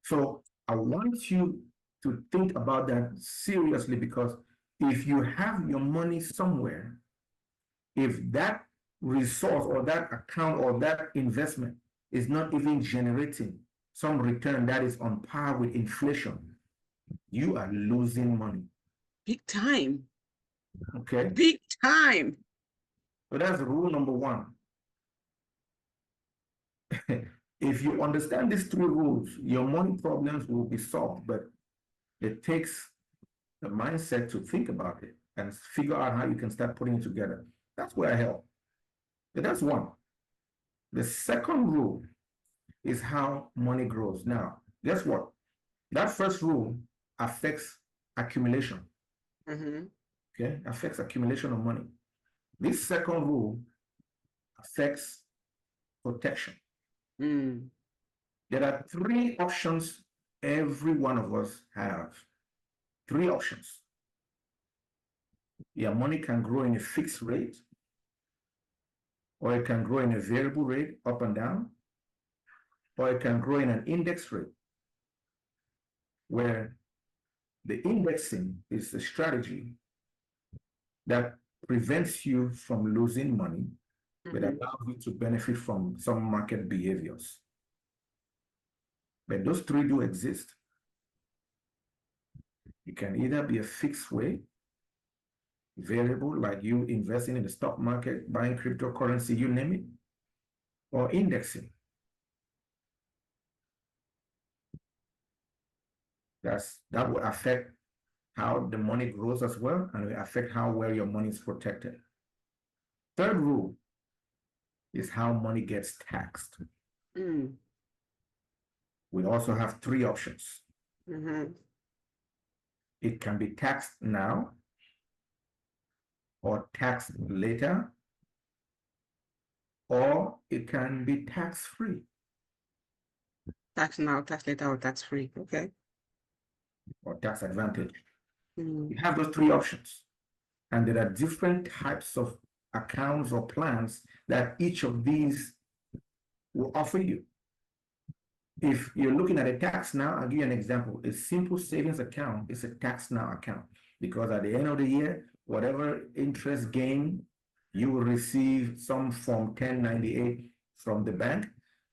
So I want you to think about that seriously, because if you have your money somewhere, if that resource or that account or that investment is not even generating some return that is on par with inflation, you are losing money. Big time. Okay. Big time. So that's rule number one. If you understand these three rules, your money problems will be solved, but it takes the mindset to think about it and figure out how you can start putting it together. That's where I help. But that's one. The second rule is how money grows. Now, guess what? That first rule affects accumulation. Okay, affects accumulation of money. This second rule affects protection. There are three options every one of us have. Three options. Your money can grow in a fixed rate, or it can grow in a variable rate, up and down, or it can grow in an index rate, where the indexing is a strategy that prevents you from losing money, but allows you to benefit from some market behaviors. But those three do exist. It can either be a fixed rate, variable, like you investing in the stock market, buying cryptocurrency, you name it, or indexing. That will affect how the money grows as well, and will affect how well your money is protected. Third rule is how money gets taxed. We also have three options. It can be taxed now, or taxed later, or it can be tax-free. Tax now, tax later, or tax free. Okay. Or tax advantage. You have those three options. And there are different types of accounts or plans that each of these will offer you. If you're looking at a tax now, I'll give you an example. A simple savings account is a tax now account, because at the end of the year, whatever interest gain, you will receive some Form 1098 from the bank.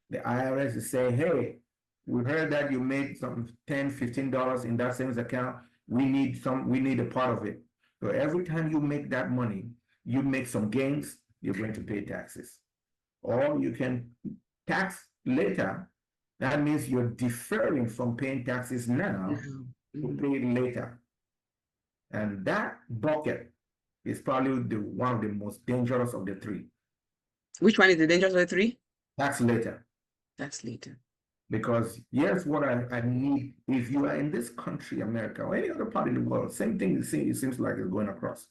The IRS is saying, hey, we heard that you made some $10, $15 in that savings account. We need a part of it. So every time you make that money, you make some gains, you're going to pay taxes. Or you can tax later. That means you're deferring from paying taxes now to pay later. And that bucket is probably one of the most dangerous of the three. Which one is the dangerous of the three? Tax later. Tax later. Because here's what I need. If you are in this country, America, or any other part of the world, same thing it seems like it's going across.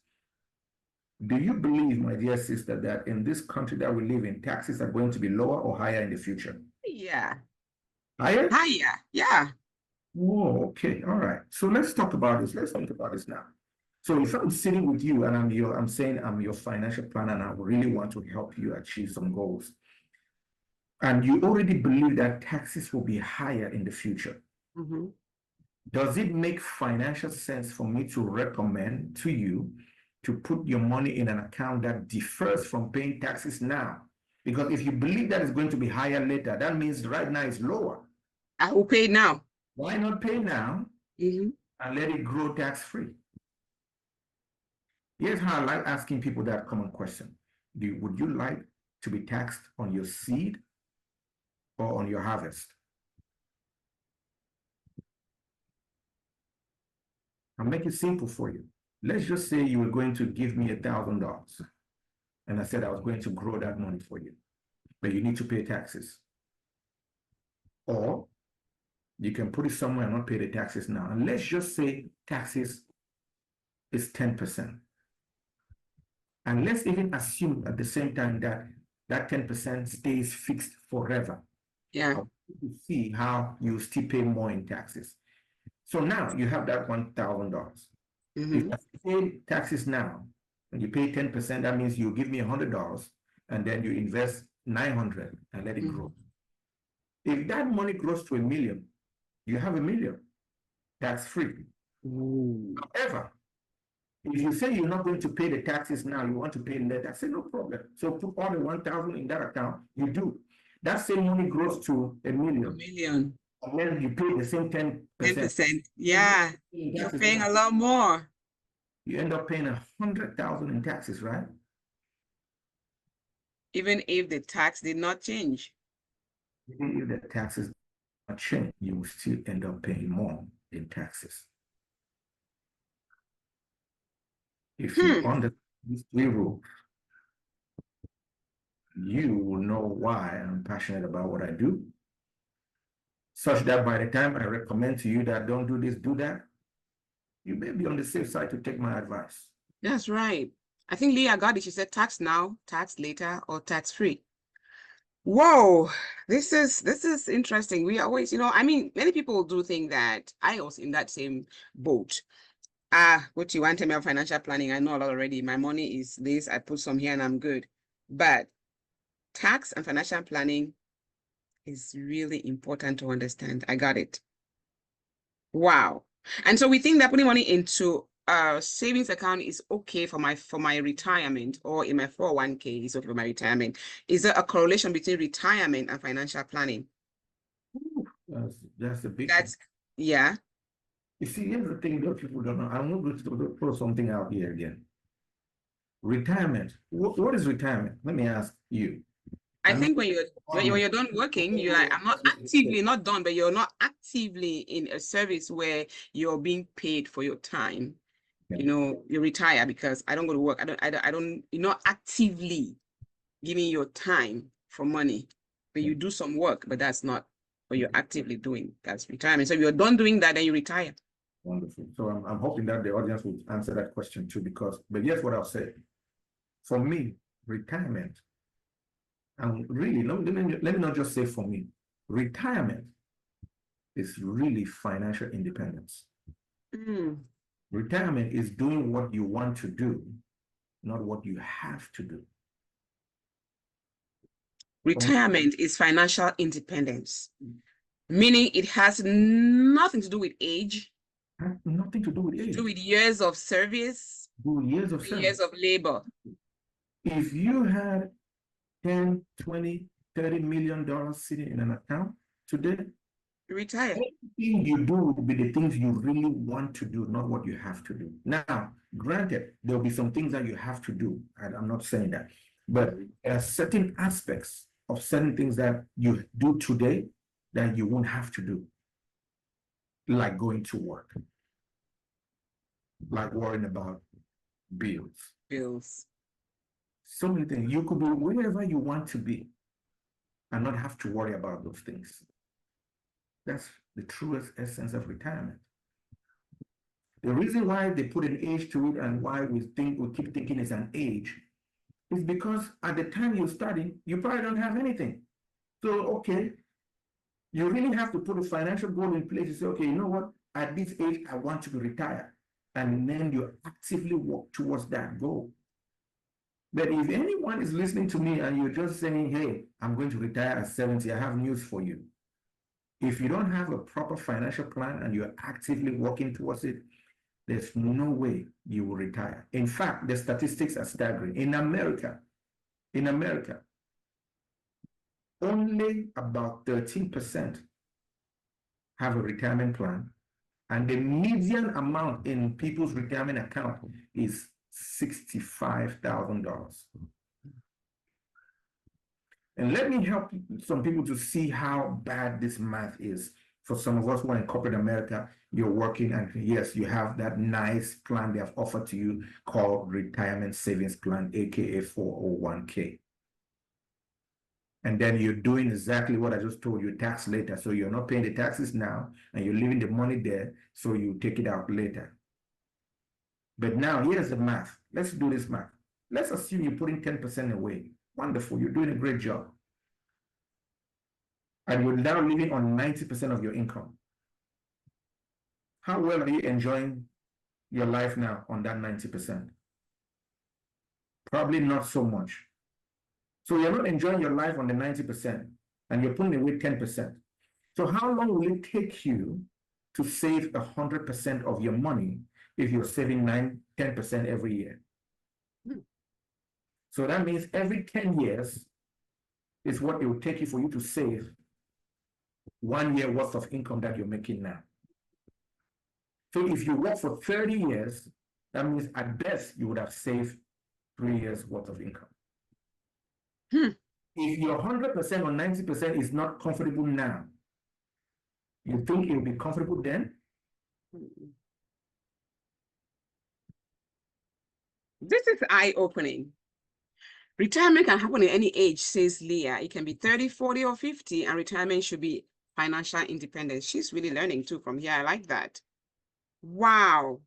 Do you believe, my dear sister, that in this country that we live in, taxes are going to be lower or higher in the future? Yeah. Higher? Higher. Yeah. Oh, okay. All right. So let's talk about this. Let's think about this now. So if I'm sitting with you and I'm saying I'm your financial planner and I really want to help you achieve some goals, and you already believe that taxes will be higher in the future, does it make financial sense for me to recommend to you to put your money in an account that differs from paying taxes now, Because if you believe that it's going to be higher later, that means right now it's lower. I will pay now. Why not pay now Mm-hmm. and let it grow tax-free? Here's how I like asking people that common question. Would you like to be taxed on your seed or on your harvest? I'll make it simple for you. Let's just say you were going to give me $1,000 and I said I was going to grow that money for you, but you need to pay taxes. Or you can put it somewhere and not pay the taxes now. And let's just say taxes is 10%. And let's even assume at the same time that that 10% stays fixed forever. Yeah. I want you to see how you still pay more in taxes. So now you have that $1,000. Mm-hmm. If you pay taxes now, and you pay 10%, that means you give me $100, and then you invest 900 and let it grow. If that money grows to $1 million, you have $1 million tax-free. However, if you say you're not going to pay the taxes now, you want to pay later, I say no problem. So put all the 1,000 in that account, you do. That same money grows to $1 million. $1 million. And then you pay the same 10%. 10%. Yeah. You're paying a lot more. You end up paying $100,000 in taxes, right? Even if the tax did not change. Even if the taxes not change, you will still end up paying more in taxes. If you understand these 3 rules, you will know why I'm passionate about what I do, such that by the time I recommend to you that don't do this, do that, you may be on the safe side to take my advice. That's right. I think Leah got it. She said tax now, tax later, or tax free. Whoa, this is interesting. We always, I mean, many people do think that I was in that same boat. What you want to me of financial planning? I know a lot already. My money is this, I put some here and I'm good. But tax and financial planning is really important to understand. I got it. Wow. And so we think that putting money into a savings account is okay for my retirement, or in my 401k is okay for my retirement. Is there a correlation between retirement and financial planning? That's the big That's yeah. You see, here's the thing that people don't know. I'm not going to throw something out here again. Retirement. What is retirement? Let me ask you. I think when you're done working, you're like, I'm not actively not done, but you're not actively in a service where you're being paid for your time. You retire because I don't go to work. I don't, you're not actively giving your time for money, but you do some work, but that's not what you're actively doing. That's retirement. So if you're done doing that, then you retire. Wonderful. So I'm hoping that the audience will answer that question too, but here's what I'll say. For me, retirement, and really, let me not just say for me, retirement is really financial independence. Retirement is doing what you want to do, not what you have to do. Retirement is financial independence, meaning it has nothing to do with age. Nothing to do with age. To do with years of service. Years of service. Years of labor. If you had 10, 20, $30 million sitting in an account today, retire. Everything you do will be the things you really want to do, not what you have to do. Now, granted, there'll be some things that you have to do. I'm not saying that, but there are certain aspects of certain things that you do today that you won't have to do, like going to work, like worrying about bills. So many things. You could be wherever you want to be and not have to worry about those things. That's the truest essence of retirement. The reason why they put an age to it and why we keep thinking it's an age is because at the time you're starting, you probably don't have anything. So, okay, you really have to put a financial goal in place to say, okay, you know what? At this age, I want to retire. And then you actively work towards that goal. But if anyone is listening to me and you're just saying, hey, I'm going to retire at 70, I have news for you. If you don't have a proper financial plan and you're actively working towards it, there's no way you will retire. In fact, the statistics are staggering. In America, only about 13% have a retirement plan, and the median amount in people's retirement account is $65,000. And let me help some people to see how bad this math is. For some of us who are in corporate America, you're working, and yes, you have that nice plan they have offered to you called retirement savings plan, aka 401k. And then you're doing exactly what I just told you, tax later. So you're not paying the taxes now, and you're leaving the money there, so you take it out later. But now here's the math. Let's do this math. Let's assume you're putting 10% away. Wonderful, you're doing a great job. And you're now living on 90% of your income. How well are you enjoying your life now on that 90%? Probably not so much. So you're not enjoying your life on the 90%, and you're putting away 10%. So how long will it take you to save 100% of your money if you're saving 10% every year? So that means every 10 years is what it will take you for you to save 1 year worth of income that you're making now. So if you work for 30 years, that means at best you would have saved 3 years worth of income. If your 100% or 90% is not comfortable now, you think it will be comfortable then? This is eye-opening. Retirement can happen at any age, says Leah. It can be 30, 40, or 50, and retirement should be financial independence. She's really learning too from here. I like that. Wow.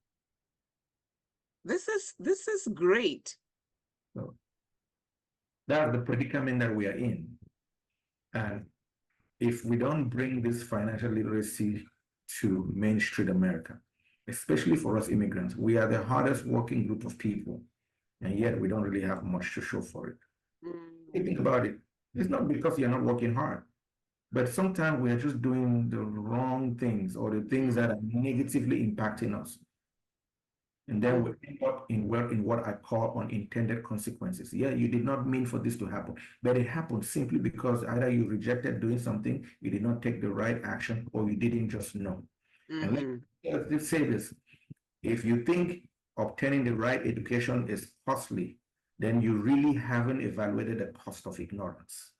This is great. So that's the predicament that we are in. And if we don't bring this financial literacy to Main Street America, especially for us immigrants, we are the hardest working group of people, and yet we don't really have much to show for it. Think about it. It's not because you're not working hard, but sometimes we are just doing the wrong things or the things that are negatively impacting us. And then we end up in what I call unintended consequences. Yeah, you did not mean for this to happen, but it happened simply because either you rejected doing something, you did not take the right action, or you didn't just know. And let's say this: if you think obtaining the right education is costly, then you really haven't evaluated the cost of ignorance.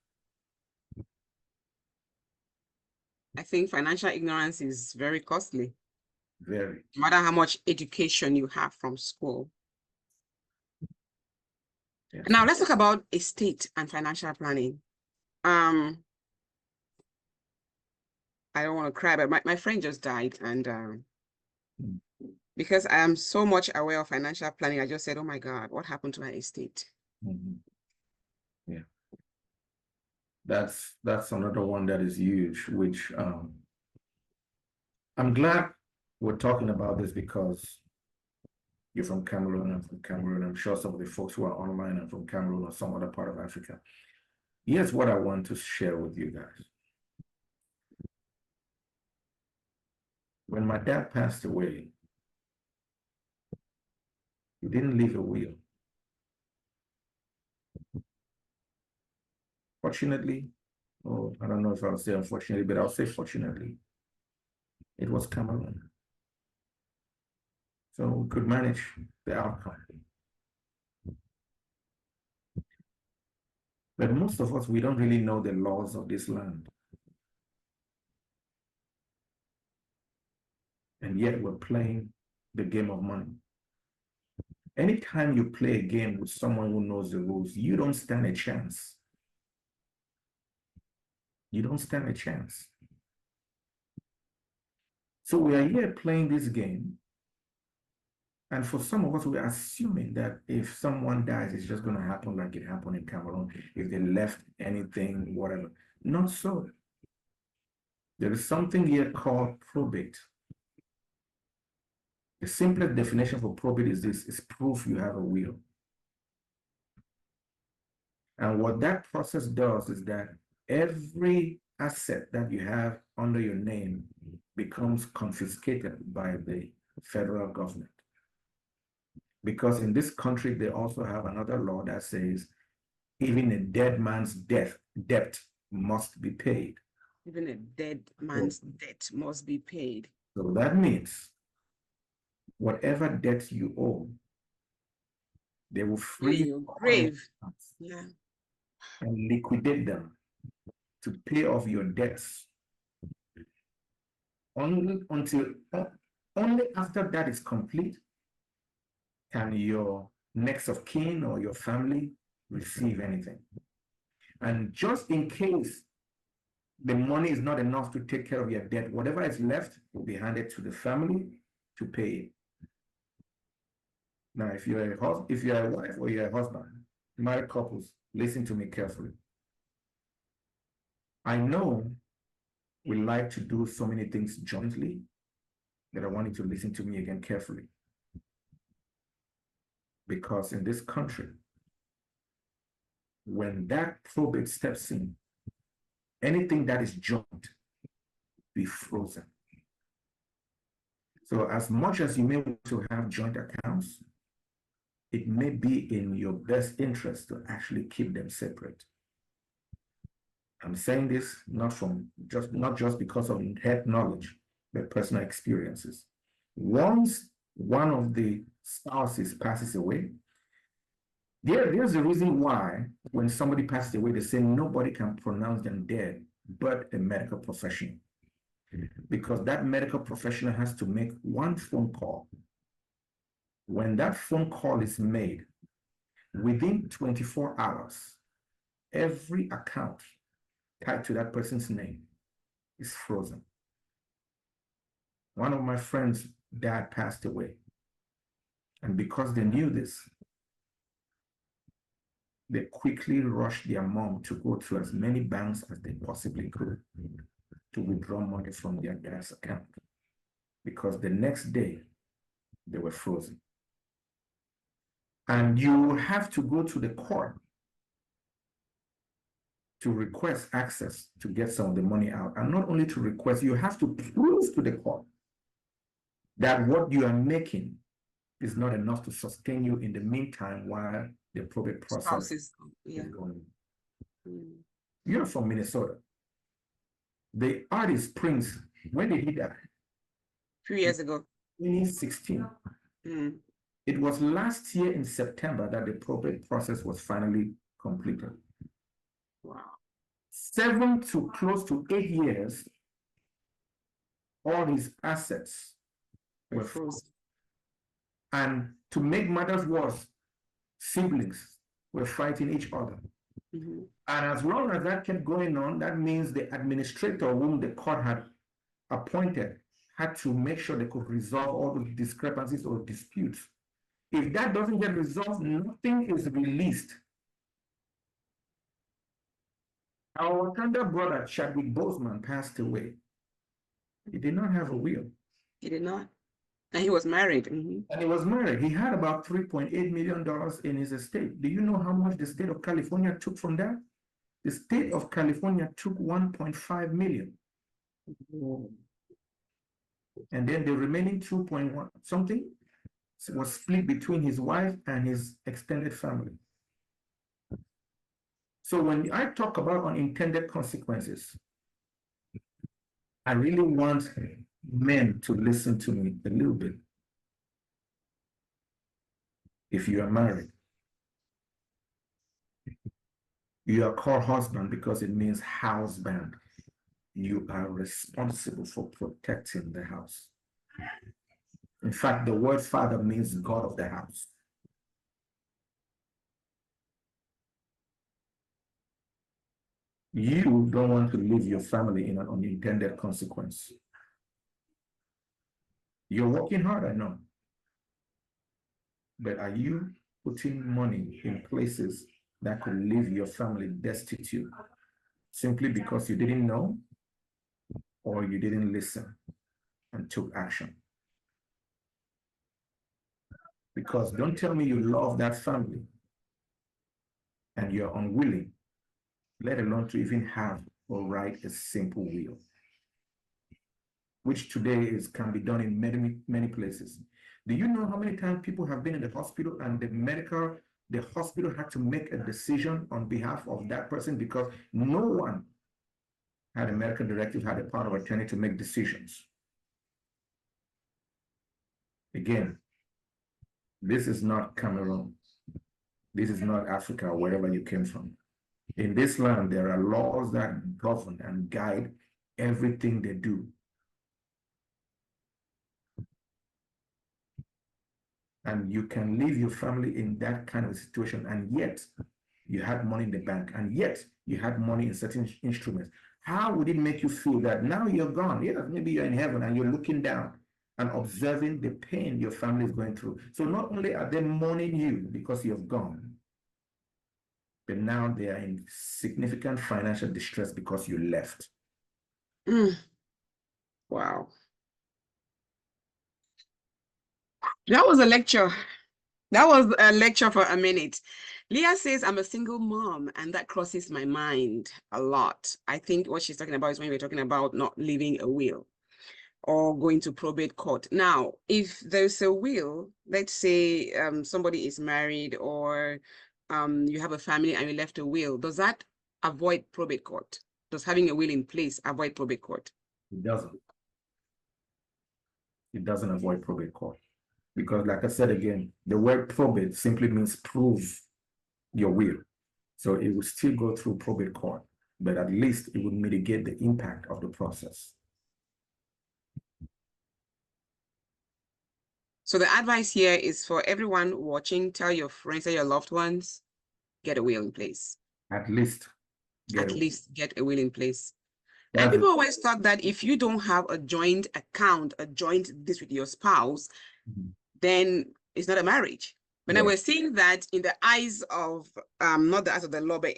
I think financial ignorance is very costly. Very. No matter how much education you have from school. Yes. Now let's talk about estate and financial planning. I don't want to cry, but my friend just died, and because I am so much aware of financial planning, I just said, oh my God, what happened to my estate? Yeah. That's another one that is huge, which I'm glad we're talking about this because you're from Cameroon, I'm from Cameroon. I'm sure some of the folks who are online are from Cameroon or some other part of Africa. Here's what I want to share with you guys. When my dad passed away, he didn't leave a will. Fortunately, or I don't know if I'll say unfortunately, but I'll say fortunately, it was Cameroon. So we could manage the outcome. But most of us, we don't really know the laws of this land. And yet we're playing the game of money. Anytime you play a game with someone who knows the rules, you don't stand a chance. You don't stand a chance. So we are here playing this game. And for some of us, we're assuming that if someone dies, it's just going to happen like it happened in Cameroon. If they left anything, whatever. Not so. There is something here called probate. The simplest definition for probate is this: is proof you have a will. And what that process does is that every asset that you have under your name becomes confiscated by the federal government. Because in this country, they also have another law that says even a dead man's debt must be paid. Even a dead man's debt must be paid. So that means whatever debt you owe, they will In freeze your all your grave. accounts Yeah. and liquidate them to pay off your debts. Only after that is complete can your next of kin or your family receive anything. And just in case the money is not enough to take care of your debt, whatever is left will be handed to the family to pay it. Now, if you're a wife or you're a husband, married couples, listen to me carefully. I know we like to do so many things jointly that I want you to listen to me again carefully. Because in this country, when that probate steps in, anything that is joint be frozen. So as much as you may want to have joint accounts, it may be in your best interest to actually keep them separate. I'm saying this not just because of head knowledge, but personal experiences. Once one of the spouses passes away, there's a reason why when somebody passes away, they say nobody can pronounce them dead but a medical professional. Because that medical professional has to make one phone call. When that phone call is made, within 24 hours, every account tied to that person's name is frozen. One of my friends' dad passed away. And because they knew this, they quickly rushed their mom to go to as many banks as they possibly could to withdraw money from their dad's account. Because the next day, they were frozen. And you have to go to the court to request access to get some of the money out. And not only to request, you have to prove to the court that what you are making is not enough to sustain you in the meantime while the probate process is going. You're from Minnesota. The artist Prince, when did he die? 3 years ago. 2016. It was last year in September that the probate process was finally completed. Wow. 7 to close to 8 years, all his assets were frozen. And to make matters worse, siblings were fighting each other. And as long as that kept going on, that means the administrator whom the court had appointed had to make sure they could resolve all the discrepancies or disputes. If that doesn't get resolved, nothing is released. Our Wakanda brother, Chadwick Boseman, passed away. He did not have a will. He did not. And he was married. And he was married. He had about $3.8 million in his estate. Do you know how much the state of California took from that? The state of California took 1.5 million. And then the remaining 2.1 something was split between his wife and his extended family. So when I talk about unintended consequences, I really want men to listen to me a little bit. If you are married, you are called husband because it means house band. You are responsible for protecting the house. In fact, the word father means God of the house. You don't want to leave your family in an unintended consequence. You're working hard, I know. But are you putting money in places that could leave your family destitute simply because you didn't know or you didn't listen and took action? Because don't tell me you love that family and you're unwilling, let alone to even have or write a simple will, which today can be done in many, many places. Do you know how many times people have been in the hospital and the hospital had to make a decision on behalf of that person because no one had a medical directive, had a power of attorney to make decisions. Again, this is not Cameroon. This is not Africa, wherever you came from. In this land, there are laws that govern and guide everything they do. And you can leave your family in that kind of situation, and yet you had money in the bank, and yet you had money in certain instruments. How would it make you feel that now you're gone? Yeah, maybe you're in heaven and you're looking down and observing the pain your family is going through. So not only are they mourning you because you've gone, but now they are in significant financial distress because you left. Mm. Wow. That was a lecture. That was a lecture for a minute. Leah says, I'm a single mom, and that crosses my mind a lot. I think what she's talking about is when we're talking about not leaving a will or going to probate court. Now, if there's a will, let's say somebody is married or you have a family and you left a will, does that avoid probate court? Does having a will in place avoid probate court? It doesn't. It doesn't avoid probate court. Because like I said again, the word probate simply means prove your will. So it will still go through probate court, but at least it would mitigate the impact of the process. So the advice here is for everyone watching, tell your friends, tell your loved ones, get a will in place. At least At least get a will in place. And That's people it. always talk that if you don't have a joint account, a joint this with your spouse, Mhm. then it's not a marriage. But now Yeah. we're seeing that in the eyes of not the eyes of the law, but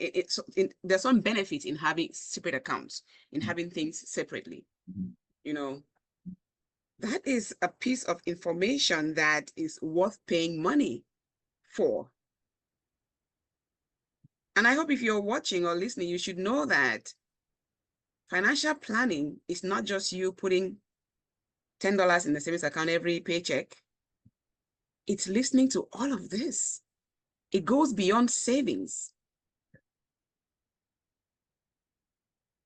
there's some benefit in having separate accounts, in having things separately. Mhm. You know, that is a piece of information that is worth paying money for. And I hope if you're watching or listening, you should know that financial planning is not just you putting $10 in the savings account every paycheck. It's listening to all of this. It goes beyond savings.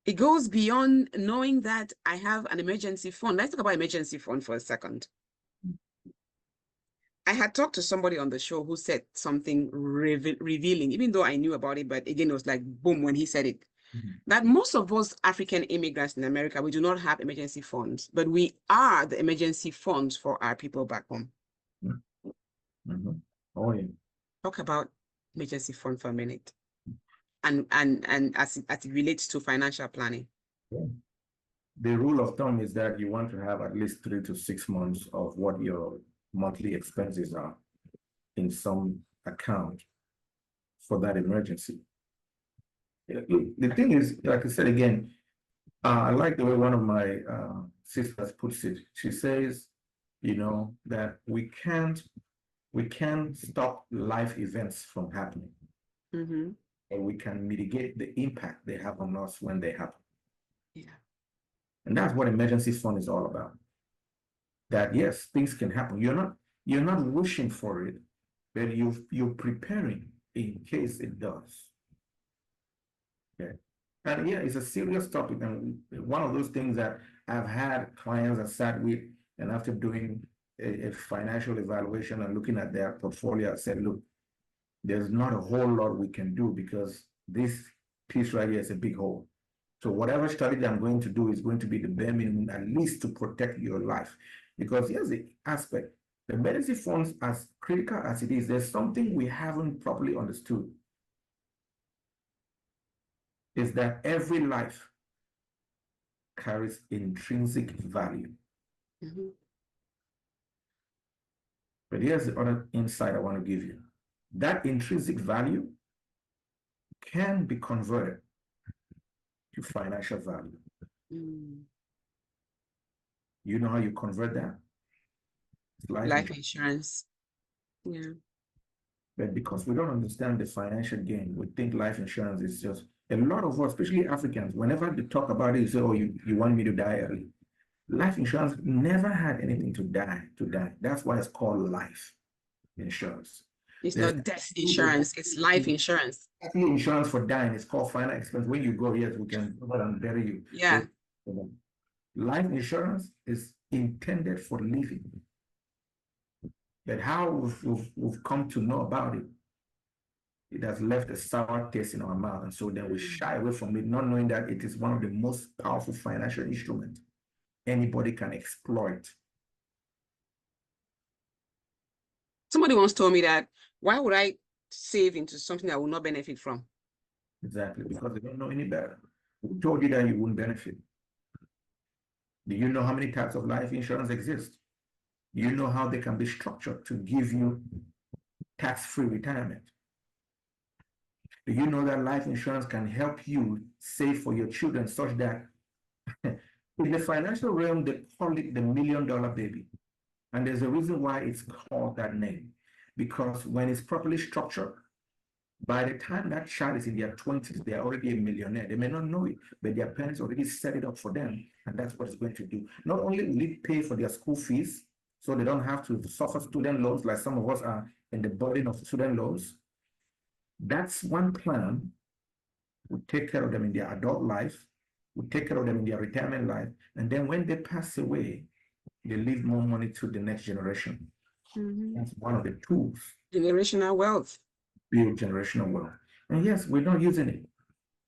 It goes beyond knowing that I have an emergency fund. Let's talk about emergency fund for a second. I had talked to somebody on the show who said something revealing, even though I knew about it, but again, it was like boom when he said it. That most of us African immigrants in America, we do not have emergency funds, but we are the emergency funds for our people back home. Mhm. Oh, yeah. Talk about emergency fund for a minute, and as it relates to financial planning. Yeah. The rule of thumb is that you want to have at least 3 to 6 months of what your monthly expenses are in some account for that emergency. The thing is, like I said again, I like the way one of my sisters puts it. She says, that we can't stop life events from happening, Mm-hmm. and we can mitigate the impact they have on us when they happen. Yeah. And that's what emergency fund is all about. That yes, things can happen. You're not wishing for it, but you're preparing in case it does. Okay. And yeah, it's a serious topic, and one of those things that I've had clients that sat with, and after doing a financial evaluation and looking at their portfolio, I said, look, there's not a whole lot we can do because this piece right here is a big hole. So whatever strategy I'm going to do is going to be the bare minimum, at least to protect your life. Because here's the aspect, the emergency funds, as critical as it is, there's something we haven't properly understood, is that every life carries intrinsic value. Mm-hmm. But here's the other insight I want to give you. That intrinsic value can be converted to financial value. Mm. You know how you convert that? It's Life insurance. Yeah. But because we don't understand the financial gain, we think life insurance is just a lot of us, especially Africans, whenever they talk about it, you say, oh, you want me to die early. Life insurance never had anything to die. That's why it's called life insurance. It's There's not death insurance, it's life insurance. actually insurance for dying. It's called final expense. When you go, yes, we can go and bury you. Yeah. Life insurance is intended for living. But how we've come to know about it, it has left a sour taste in our mouth. And so then we shy away from it, not knowing that it is one of the most powerful financial instruments anybody can exploit. Somebody once told me that, why would I save into something I will not benefit from? Exactly, because they don't know any better. Who told you that you wouldn't benefit? Do you know how many types of life insurance exist? Do you know how they can be structured to give you tax-free retirement? Do you know that life insurance can help you save for your children such that in the financial realm, they call it the $1 million baby. And there's a reason why it's called that name. Because when it's properly structured, by the time that child is in their 20s, they are already a millionaire. They may not know it, but their parents already set it up for them. And that's what it's going to do. Not only will it pay for their school fees, so they don't have to suffer student loans like some of us are in the burden of student loans. That's one plan. We take care of them in their adult life. We take care of them in their retirement life. And then when they pass away, they leave more money to the next generation. That's one of the tools. Generational wealth. Build generational wealth. And yes, we're not using it.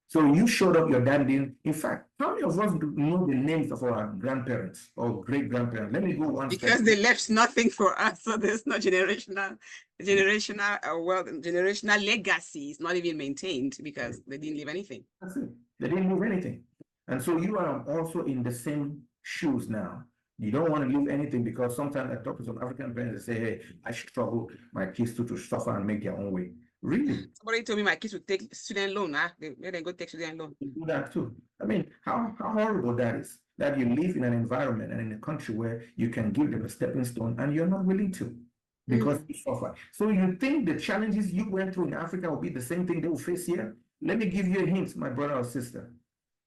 So you showed up, your dad didn't. In fact, how many of us know the names of our grandparents or great grandparents? Let me go one step. Because they left nothing for us, so there's no generational wealth, generational legacy is not even maintained because they didn't leave anything. That's it. They didn't move anything. And so you are also in the same shoes now. You don't want to leave anything because sometimes I talk to some African parents and say, hey, I struggle my kids to suffer and make their own way. Really? Somebody told me my kids would take student loan. They go take student loan. You do that too. I mean, how horrible that is. That you live in an environment and in a country where you can give them a stepping stone and you're not willing to because you suffer. So you think the challenges you went through in Africa will be the same thing they will face here? Let me give you a hint, my brother or sister.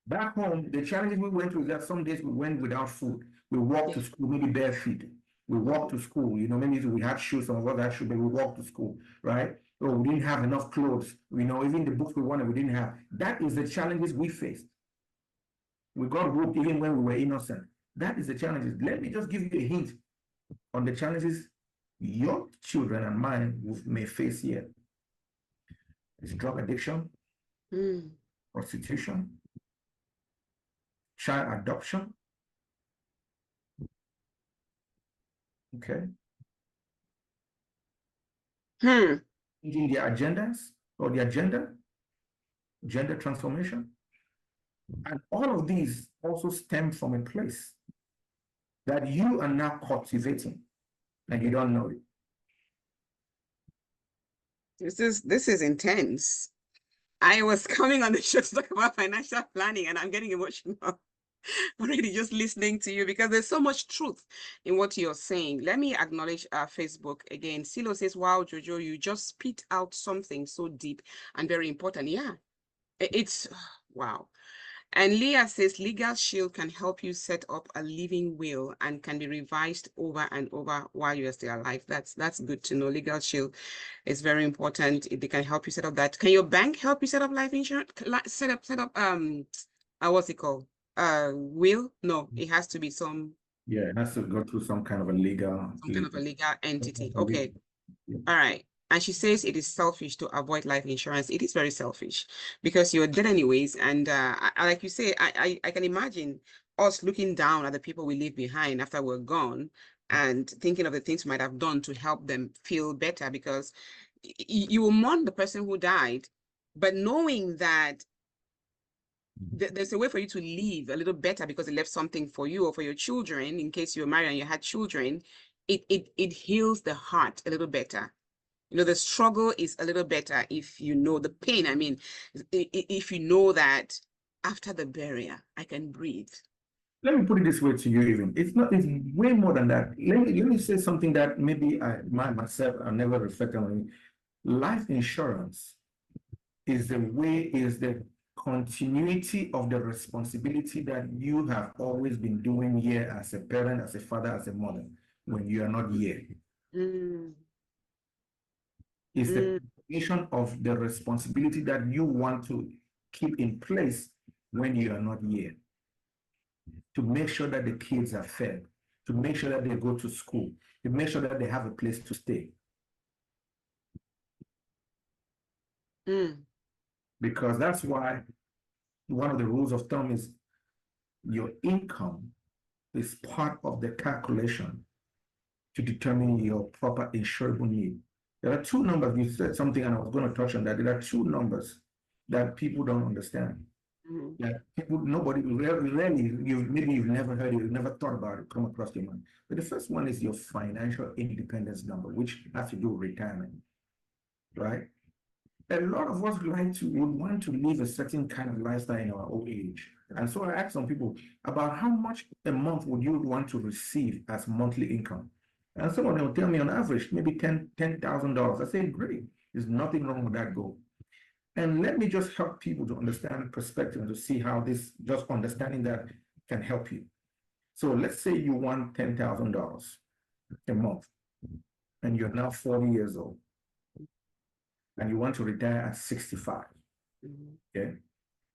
Back home, the challenges we went through is that some days we went without food. We walked to school, maybe bare feet. We walked to school, maybe we had shoes, some of us had shoes, but we walked to school, right? Or we didn't have enough clothes, even the books we wanted, we didn't have. That is the challenges we faced. We got whooped even when we were innocent. That is the challenges. Let me just give you a hint on the challenges your children and mine may face here. It's drug addiction, prostitution, child adoption. Okay. Changing their agendas or the agenda, gender transformation. And all of these also stem from a place that you are now cultivating and you don't know it. This is intense. I was coming on the show to talk about financial planning and I'm getting emotional already just listening to you because there's so much truth in what you're saying. Let me acknowledge Facebook again. Silo says, wow, Jojo, you just spit out something so deep and very important. Yeah, it's wow. And Leah says, Legal Shield can help you set up a living will and can be revised over and over while you're still alive. That's good to know. Legal Shield is very important. They can help you set up that. Can your bank help you set up life insurance? Set up what's it called? Will? No, it has to be some. Yeah, it has to go through some kind of a legal entity. Okay. All right. And she says it is selfish to avoid life insurance. It is very selfish because you're dead anyways. And like you say, I can imagine us looking down at the people we leave behind after we're gone and thinking of the things we might have done to help them feel better because you will mourn the person who died, but knowing that there's a way for you to live a little better because it left something for you or for your children in case you're married and you had children, it heals the heart a little better. The struggle is a little better if you know the pain. I mean, if you know that after the burial, I can breathe. Let me put it this way to you even. It's way more than that. Let me say something that maybe I never reflect on. Life insurance is the continuity of the responsibility that you have always been doing here as a parent, as a father, as a mother, when you are not here. It's the combination of the responsibility that you want to keep in place when you are not here, to make sure that the kids are fed, to make sure that they go to school, to make sure that they have a place to stay. Because that's why one of the rules of thumb is your income is part of the calculation to determine your proper insurable need. There are two numbers. You said something, and I was going to touch on that. There are two numbers that people don't understand. That people, nobody, rarely, maybe you've never heard it, you've never thought about it, come across your mind. But the first one is your financial independence number, which has to do with retirement, right? A lot of us would want to live a certain kind of lifestyle in our old age. And so I asked some people about how much a month would you want to receive as monthly income? And some of them will tell me on average, maybe $10,000. I say, great, there's nothing wrong with that goal. And let me just help people to understand the perspective and to see how this, just understanding that can help you. So let's say you want $10,000 a month and you're now 40 years old and you want to retire at 65. Okay.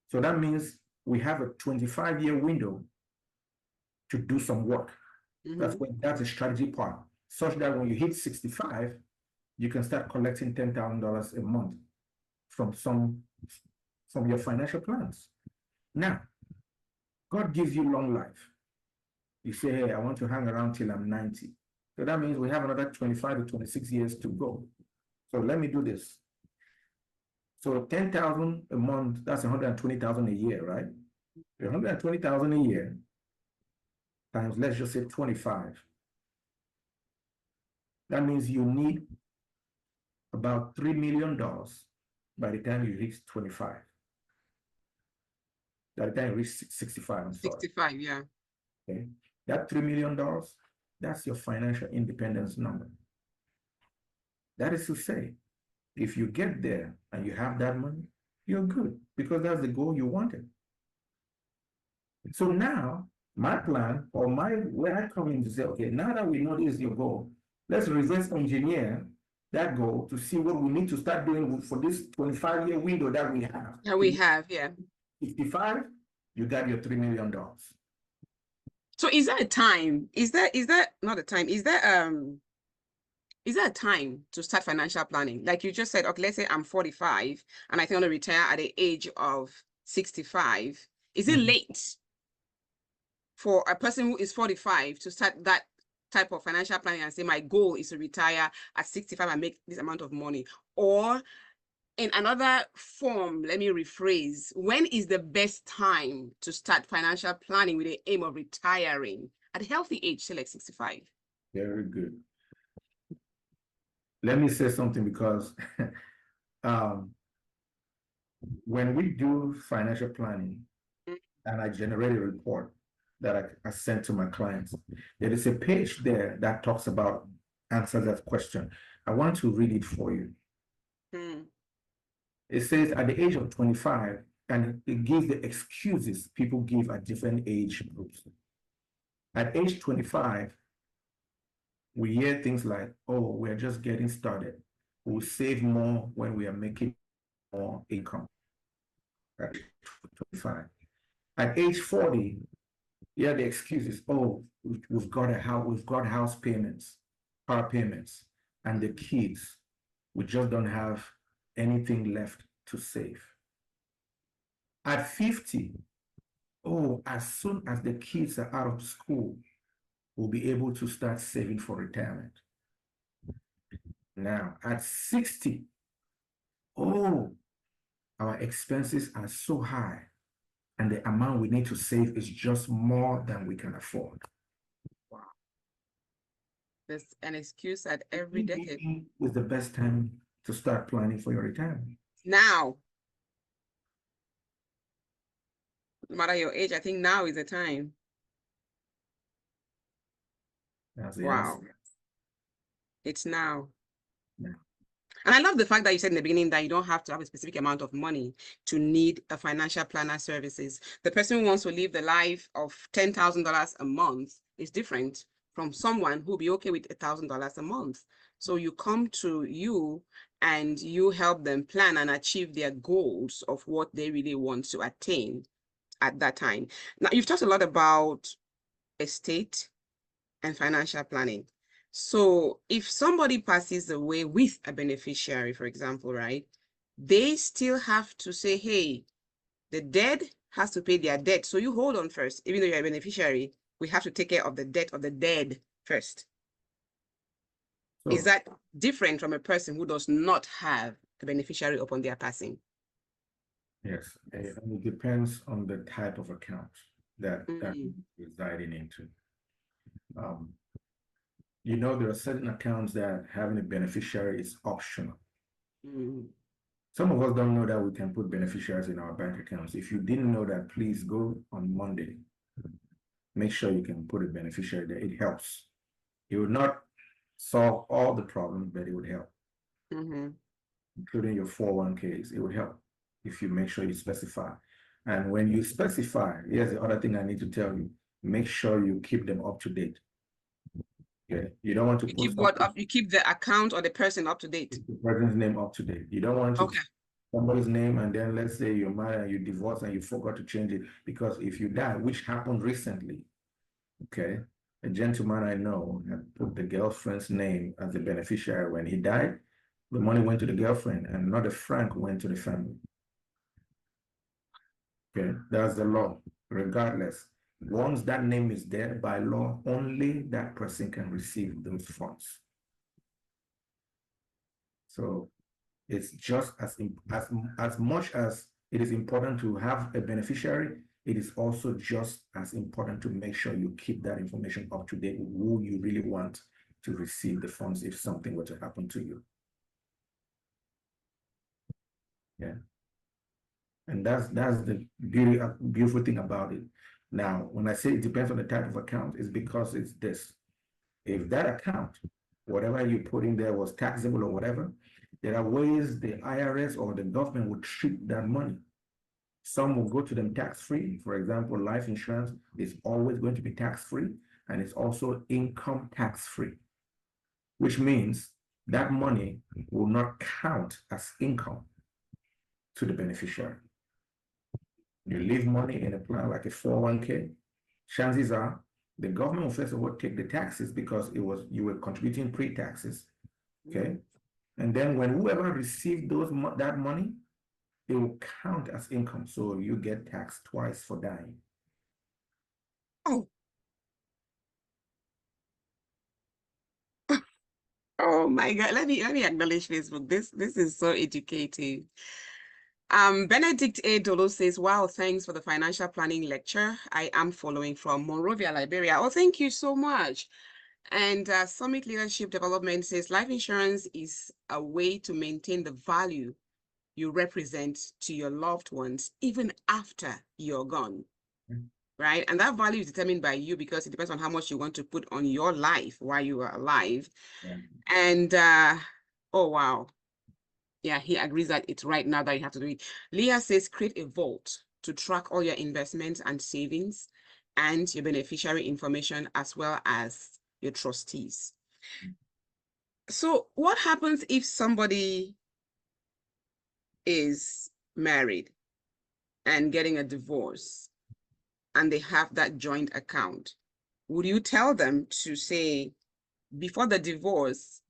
So that means we have a 25-year window to do some work. That's a strategy part, such that when you hit 65, you can start collecting $10,000 a month from your financial plans. Now, God gives you long life. You say, hey, I want to hang around till I'm 90. So that means we have another 25 to 26 years to go. So let me do this. So 10,000 a month, that's 120,000 a year, right? 120,000 a year times, let's just say 25. That means you need about $3 million by the time you reach 25. By the time you reach 65, I'm sorry. 65, yeah. Okay. That $3 million, that's your financial independence number. That is to say, if you get there and you have that money, you're good, because that's the goal you wanted. So now, my plan, or where I come in to say, okay, now that we know this is your goal, let's reverse engineer that goal to see what we need to start doing for this 25-year window that we have. That we have, yeah. 55, you got your $3 million. So is there a time? Is that not a time? Is there a time to start financial planning? Like you just said, okay, let's say I'm 45 and I think I want to retire at the age of 65. Is it late for a person who is 45 to start that type of financial planning and say, my goal is to retire at 65 and make this amount of money? Or in another form, let me rephrase, when is the best time to start financial planning with the aim of retiring at a healthy age, say like 65? Very good. Let me say something, because when we do financial planning and I generate a report that I send to my clients, there is a page there that talks about, answers that question. I want to read it for you. It says at the age of 25, and it gives the excuses people give at different age groups. At age 25, we hear things like, oh, we're just getting started. We'll save more when we are making more income. At 25. At age 40, yeah, the excuse is, oh, we've got a house, we've got house payments, car payments, and the kids, we just don't have anything left to save. At 50, oh, as soon as the kids are out of school, we'll be able to start saving for retirement. Now, at 60, oh, our expenses are so high, and the amount we need to save is just more than we can afford. Wow. There's an excuse at every decade. Is the best time to start planning for your retirement. Now. No matter your age, I think now is the time. Wow. It's now. Yeah. And I love the fact that you said in the beginning that you don't have to have a specific amount of money to need a financial planner services. The person who wants to live the life of $10,000 a month is different from someone who'll be okay with $1,000 a month. So you come to you and you help them plan and achieve their goals of what they really want to attain at that time. Now, you've talked a lot about estate and financial planning. So if somebody passes away with a beneficiary, for example, right, they still have to say, hey, the dead has to pay their debt. So you hold on first, even though you're a beneficiary, we have to take care of the debt of the dead first. Is So, that different from a person who does not have a beneficiary upon their passing? yes, and it depends on the type of account that Mm, residing into. Um, you know, there are certain accounts that having a beneficiary is optional. mm, Some of us don't know that we can put beneficiaries in our bank accounts. If you didn't know that, please go on Monday. Make sure you can put a beneficiary there. It helps. It will not solve all the problems, but it would help, mm-hmm. including your 401ks. It would help if you make sure you specify. And when you specify, here's the other thing I need to tell you, make sure you keep them up to date. Okay. You don't want to You put keep what up? You keep the account or the person up to date. the person's name up to date. You don't want to Okay. somebody's name and then let's say you're married and you divorce and you forgot to change it because if you die, which happened recently, okay, a gentleman I know had put the girlfriend's name as the beneficiary. When he died, the money went to the girlfriend and not a franc went to the family. Okay, that's the law. Regardless, once that name is there by law, only that person can receive those funds. So it's just as much as it is important to have a beneficiary, it is also just as important to make sure you keep that information up to date with who you really want to receive the funds if something were to happen to you. Yeah. And that's the beautiful thing about it. Now, when I say it depends on the type of account, it's because it's this. If that account, whatever you put in there was taxable or whatever, there are ways the IRS or the government would treat that money. Some will go to them tax-free. For example, life insurance is always going to be tax-free, and it's also income tax-free, which means that money will not count as income to the beneficiary. You leave money in a plan like a 401k, chances are the government will first of all take the taxes because you were contributing pre-taxes, okay? And then when whoever received that money, it will count as income. So you get taxed twice for dying. Oh, oh my God. Let me acknowledge Facebook. This is so educative. Benedict A. Dolo says, wow, thanks for the financial planning lecture. I am following from Monrovia, Liberia. Oh, thank you so much. And Summit Leadership Development says, life insurance is a way to maintain the value you represent to your loved ones, even after you're gone, right? And that value is determined by you because it depends on how much you want to put on your life while you are alive. Yeah. And oh, wow. Yeah, he agrees that it's right now that you have to do it. Leah says, create a vault to track all your investments and savings and your beneficiary information as well as your trustees. So what happens if somebody is married and getting a divorce and they have that joint account? Would you tell them to say, before the divorce,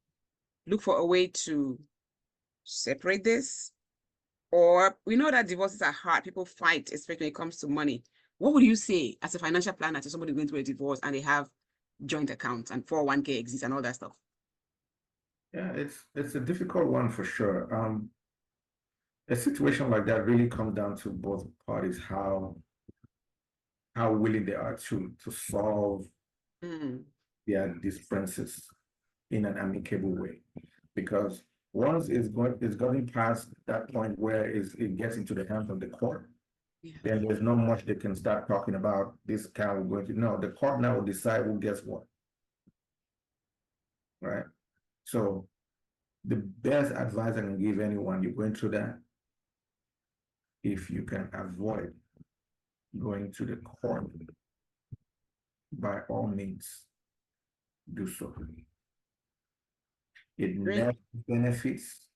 look for a way to separate this? Or we know that divorces are hard. People fight, especially when it comes to money. What would you say as a financial planner to somebody going through a divorce and they have joint accounts and 401k exists and all that stuff? Yeah, it's a difficult one for sure. A situation like that really comes down to both parties, how willing they are to solve Mm, their differences in an amicable way. Because once it's going past that point where it gets into the hands of the court, yeah. then there's not much they can start talking about. This kind of going to no, the court now will decide who gets what, right? So the best advice I can give anyone you're going through that, if you can avoid going to the court, by all means, do so. It Really? never benefits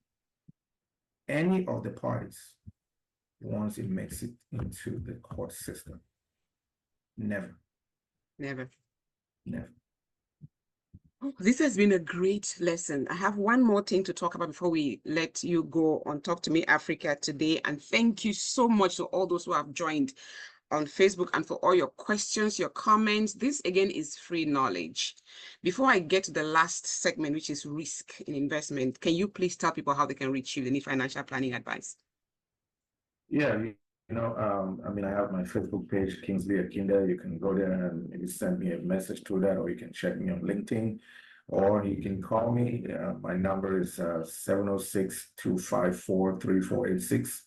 any of the parties once it makes it into the court system. Never. Never. Never. This has been a great lesson. I have one more thing to talk about before we let you go on Talk to Me Africa today. And thank you so much to all those who have joined on Facebook and for all your questions, your comments. This again is free knowledge. Before I get to the last segment, which is risk in investment, can you please tell people how they can reach you, any financial planning advice? Yeah, I mean, I have my Facebook page, Kingsley Akinda. You can go there and maybe send me a message through that, or you can check me on LinkedIn, or you can call me. My number is 706-254-3486.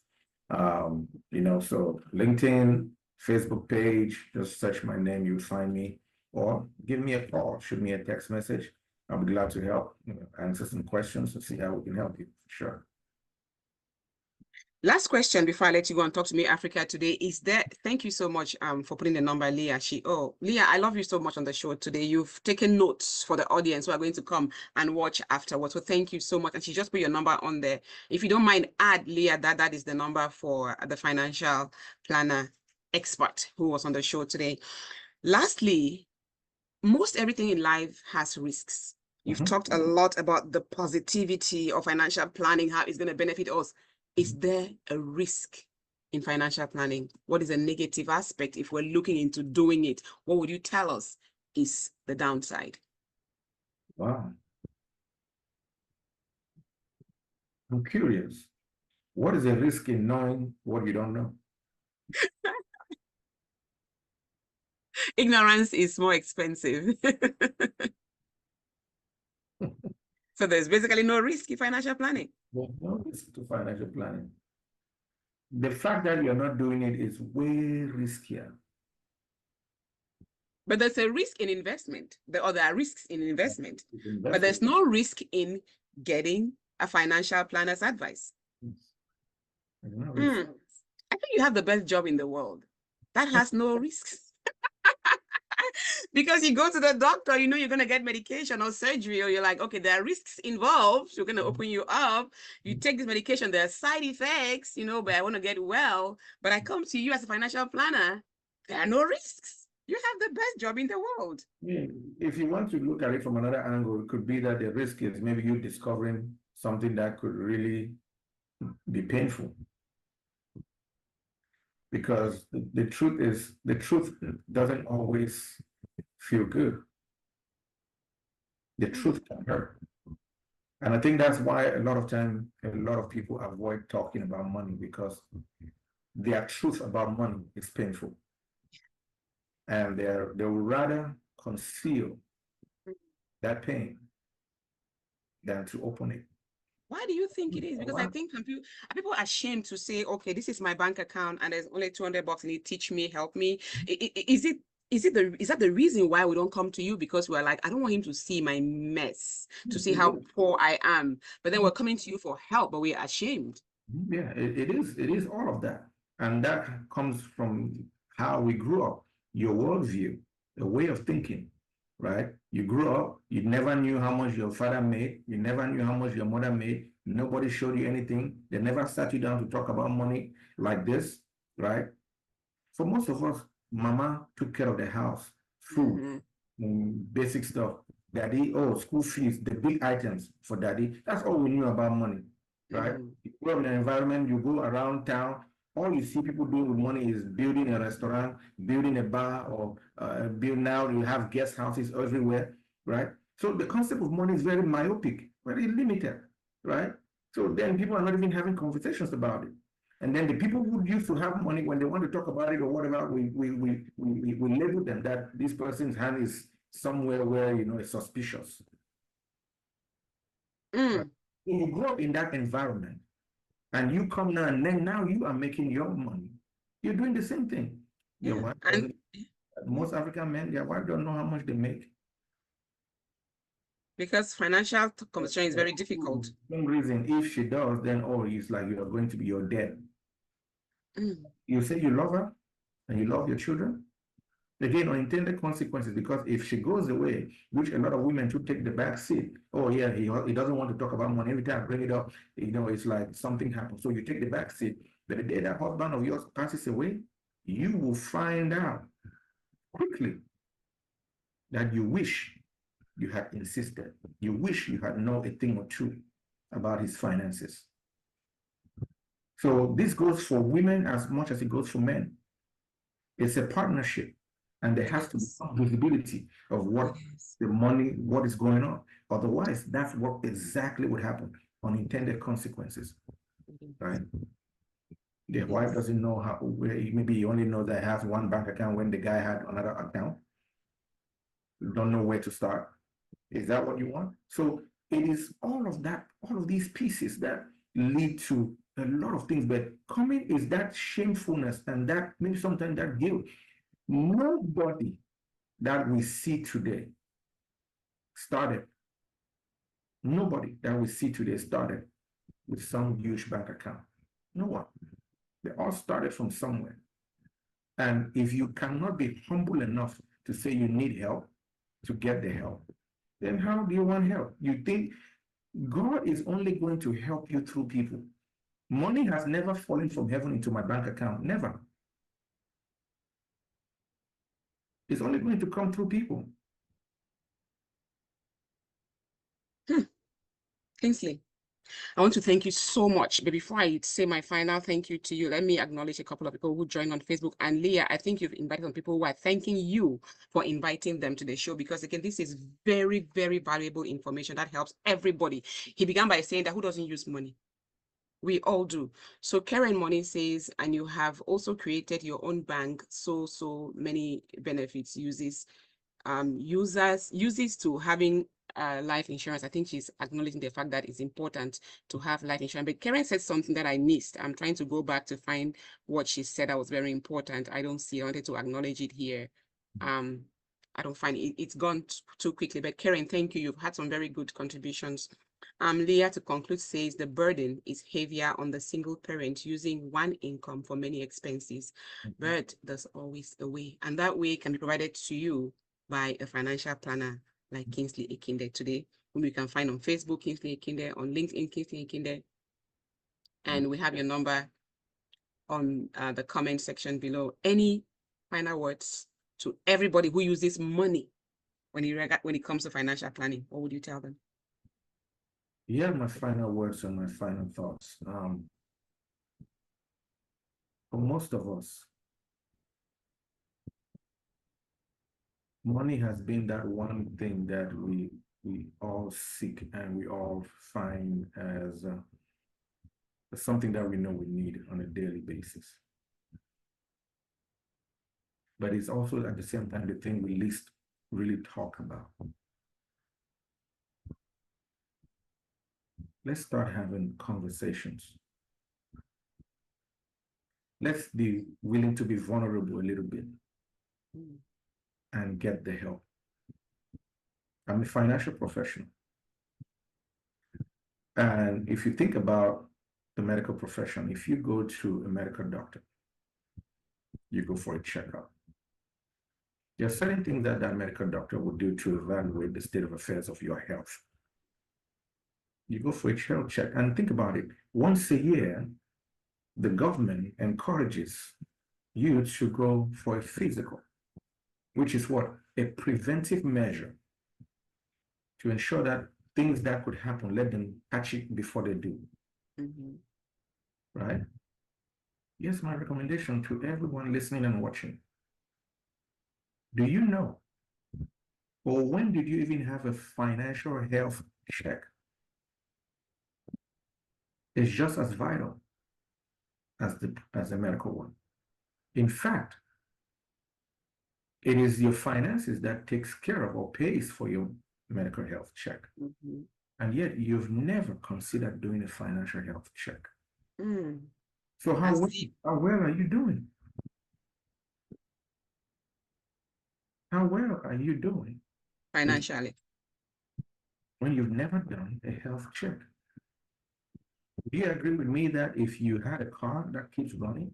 So LinkedIn, Facebook page, just search my name, you'll find me, or give me a call, shoot me a text message. I'll be glad to help, answer some questions and see how we can help you. Sure. Last question before I let you go and Talk to Me Africa today is there. Thank you so much for putting the number, Leah. Leah, I love you so much on the show today. You've taken notes for the audience who are going to come and watch afterwards. So thank you so much. And she just put your number on there. If you don't mind, add Leah, that is the number for the financial planner expert who was on the show today. Lastly, most everything in life has risks. You've talked a lot about the positivity of financial planning, how it's going to benefit us. Is there a risk in financial planning? What is a negative aspect if we're looking into doing it? What would you tell us is the downside? Wow. I'm curious. What is the risk in knowing what you don't know? Ignorance is more expensive. So there's basically no risk in financial planning. There's no risk to financial planning. The fact that you're not doing it is way riskier. But there's a risk in investment. There are risks in investment, but there's no risk in getting a financial planner's advice. No I risk. think you have the best job in the world. That has no risks. Because you go to the doctor, you know you're going to get medication or surgery, or you're like, okay, there are risks involved. We're going to open you up. You take this medication, there are side effects, but I want to get well. But I come to you as a financial planner, there are no risks. You have the best job in the world. Yeah. If you want to look at it from another angle, it could be that the risk is maybe you discovering something that could really be painful. Because the truth is, the truth doesn't always feel good. The truth can hurt. And I think that's why a lot of time, a lot of people avoid talking about money, because their truth about money is painful. And they will rather conceal that pain than to open it. Why do you think it is? Because I think are people ashamed to say, okay, this is my bank account and there's only $200 in it. Teach me, help me. Is that the reason why we don't come to you? Because we're like, I don't want him to see my mess, to see how poor I am. But then we're coming to you for help, but we're ashamed. Yeah, it is all of that. And that comes from how we grew up, your worldview, the way of thinking, right? You grew up, you never knew how much your father made, you never knew how much your mother made, nobody showed you anything, they never sat you down to talk about money like this, right? For most of us, mama took care of the house, food, basic stuff. Daddy, school fees, the big items for daddy. That's all we knew about money, right? You grow up in an environment, you go around town, all you see people doing with money is building a restaurant, building a bar, or now you have guest houses everywhere, right? So the concept of money is very myopic, very limited, right? So then people are not even having conversations about it. And then the people who used to have money, when they want to talk about it or whatever, we label them that this person's hand is somewhere where it's suspicious. Right? When you grow up in that environment and you come now and then now you are making your money, you're doing the same thing. Your wife doesn't, most African men, their wife don't know how much they make. Because financial conversation is very difficult. For some reason, if she does, then it's like you are going to be your debt. You say you love her and you love your children, Again, unintended consequences, because if she goes away, which a lot of women should take the back seat. Oh yeah, he doesn't want to talk about money. Every time I bring it up, it's like something happens. So you take the back seat. But the day that husband of yours passes away, you will find out quickly that you wish you had insisted. You wish you had known a thing or two about his finances. So this goes for women as much as it goes for men. It's a partnership, and there has to be some visibility of what the money, what is going on. Otherwise, that's what exactly would happen. Unintended consequences, right? The wife doesn't know how, maybe you only know that he has one bank account when the guy had another account. You don't know where to start. Is that what you want? So it is all of that, all of these pieces that lead to a lot of things. But coming is that shamefulness and that maybe sometimes that guilt. Nobody that we see today started, nobody that we see today started with some huge bank account. No one. They all started from somewhere. And if you cannot be humble enough to say you need help, to get the help, then how do you want help? You think God is only going to help you through people. Money has never fallen from heaven into my bank account. Never. It's only going to come through people. Kingsley, I want to thank you so much. But before I say my final thank you to you, let me acknowledge a couple of people who joined on Facebook. And Leah, I think you've invited some people who are thanking you for inviting them to the show, because again, this is very, very valuable information that helps everybody. He began by saying that who doesn't use money? We all do. So Karen Money says, and you have also created your own bank. So many benefits, uses to having life insurance. I think she's acknowledging the fact that it's important to have life insurance. But Karen said something that I missed. I'm trying to go back to find what she said that was very important. I don't see. I wanted to acknowledge it here. I don't find it. It's gone too quickly. But Karen, thank you. You've had some very good contributions. Leah, to conclude, says the burden is heavier on the single parent using one income for many expenses, but there's always a way, and that way can be provided to you by a financial planner like Kingsley Ekinde today, whom you can find on Facebook, Kingsley Ekinde, on LinkedIn, Kingsley Ekinde, and we have your number on the comment section below. Any final words to everybody who uses money when it comes to financial planning? What would you tell them? Yeah, my final words and my final thoughts. For most of us, money has been that one thing that we all seek and we all find as something that we know we need on a daily basis. But it's also at the same time the thing we least really talk about. Let's start having conversations. Let's be willing to be vulnerable a little bit and get the help. I'm a financial professional. And if you think about the medical profession, if you go to a medical doctor, you go for a checkup. There are certain things that that medical doctor will do to evaluate the state of affairs of your health. You go for a health check, and think about it. Once a year, the government encourages you to go for a physical, which is what? A preventive measure to ensure that things that could happen, let them catch it before they do. Right? Here's my recommendation to everyone listening and watching. Do you know, or when did you even have a financial health check? It's just as vital as the medical one. In fact, it is your finances that takes care of or pays for your medical health check. And yet you've never considered doing a financial health check. So how well are you doing? How well are you doing financially when you've never done a health check? Do you agree with me that if you had a car that keeps running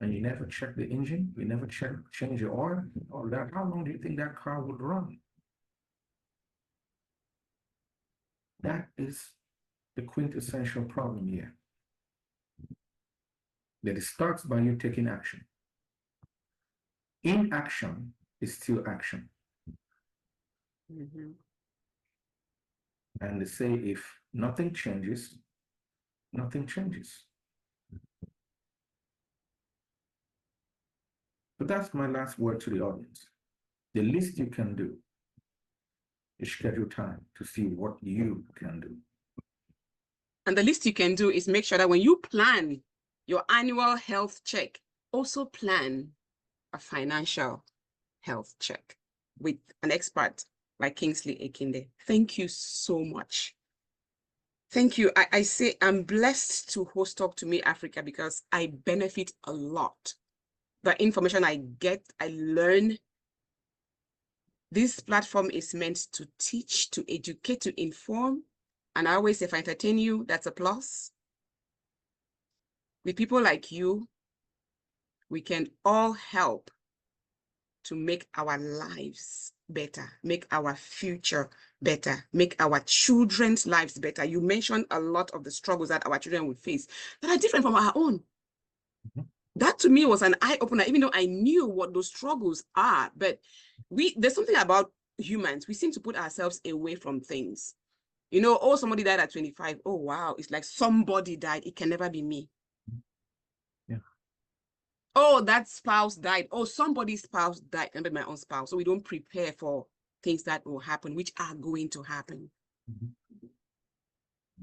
and you never check the engine, you never change the oil, or that, how long do you think that car would run? That is the quintessential problem here. That it starts by you taking action. Inaction is still action. Mm-hmm. And they say if nothing changes, nothing changes. But that's my last word to the audience. The least you can do is schedule time to see what you can do. And the least you can do is make sure that when you plan your annual health check, also plan a financial health check with an expert like Kingsley Ekinde. Thank you so much. Thank you. I say I'm blessed to host Talk to Me Africa because I benefit a lot. The information I get, I learn. This platform is meant to teach, to educate, to inform. And I always say, if I entertain you, that's a plus. With people like you, we can all help to make our lives better, make our future better, make our children's lives better. You mentioned a lot of the struggles that our children would face that are different from our own. Mm-hmm. That to me was an eye-opener, even though I knew what those struggles are. But there's something about humans. We seem to put ourselves away from things. You know, oh, somebody died at 25. Oh, wow. It's like somebody died. It can never be me. Yeah. Oh, that spouse died. Oh, somebody's spouse died. And my own spouse. So we don't prepare for things that will happen, which are going to happen. Mm-hmm.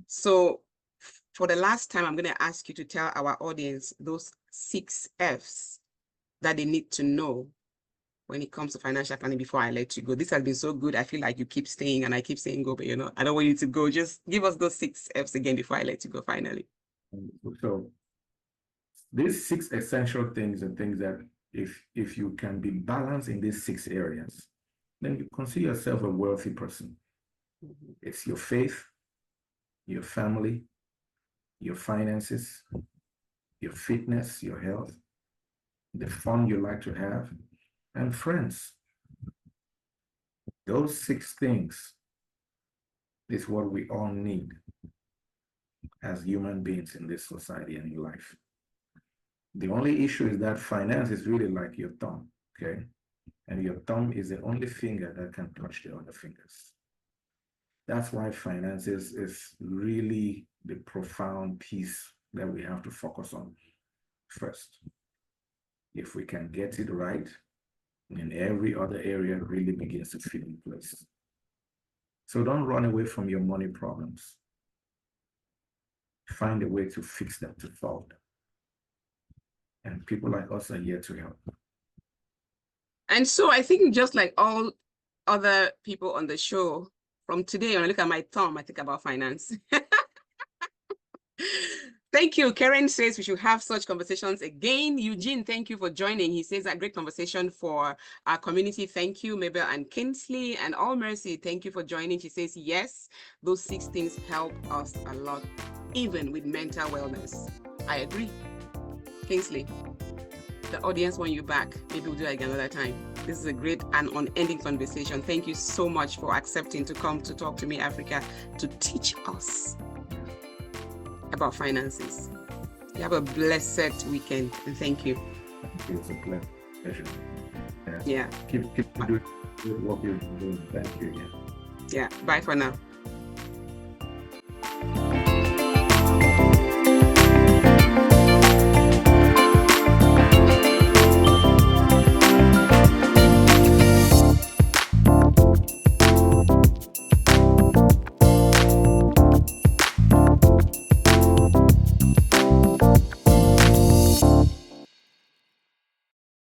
So for the last time, I'm going to ask you to tell our audience those 6 F's that they need to know when it comes to financial planning before I let you go. This has been so good. I feel like you keep staying and I keep saying go, but you know, I don't want you to go. Just give us those 6 F's again before I let you go finally. So these 6 essential things and things that if you can be balanced in these 6 areas, then you consider yourself a wealthy person. Mm-hmm. It's your faith, your family, your finances, your fitness, your health, the fun you like to have, and friends. Those 6 things is what we all need as human beings in this society and in life. The only issue is that finance is really like your thumb, okay? And your thumb is the only finger that can touch the other fingers. That's why finances is really the profound piece that we have to focus on first. If we can get it right, then every other area really begins to fit in place. So don't run away from your money problems. Find a way to fix them, to solve them. And people like us are here to help. And so I think just like all other people on the show, from today, when I look at my thumb, I think about finance. Thank you. Karen says we should have such conversations again. Eugene, thank you for joining. He says a great conversation for our community. Thank you, Mabel and Kingsley. And All Mercy, thank you for joining. She says, yes, those 6 things help us a lot, even with mental wellness. I agree. Kingsley, the audience want you back. Maybe we'll do it again another time. This is a great and unending conversation. Thank you so much for accepting to come to Talk to Me Africa to teach us about finances. You have a blessed weekend, and thank you. It's a pleasure. Yeah. Keep doing what you're doing. Thank you. Yeah. Bye for now.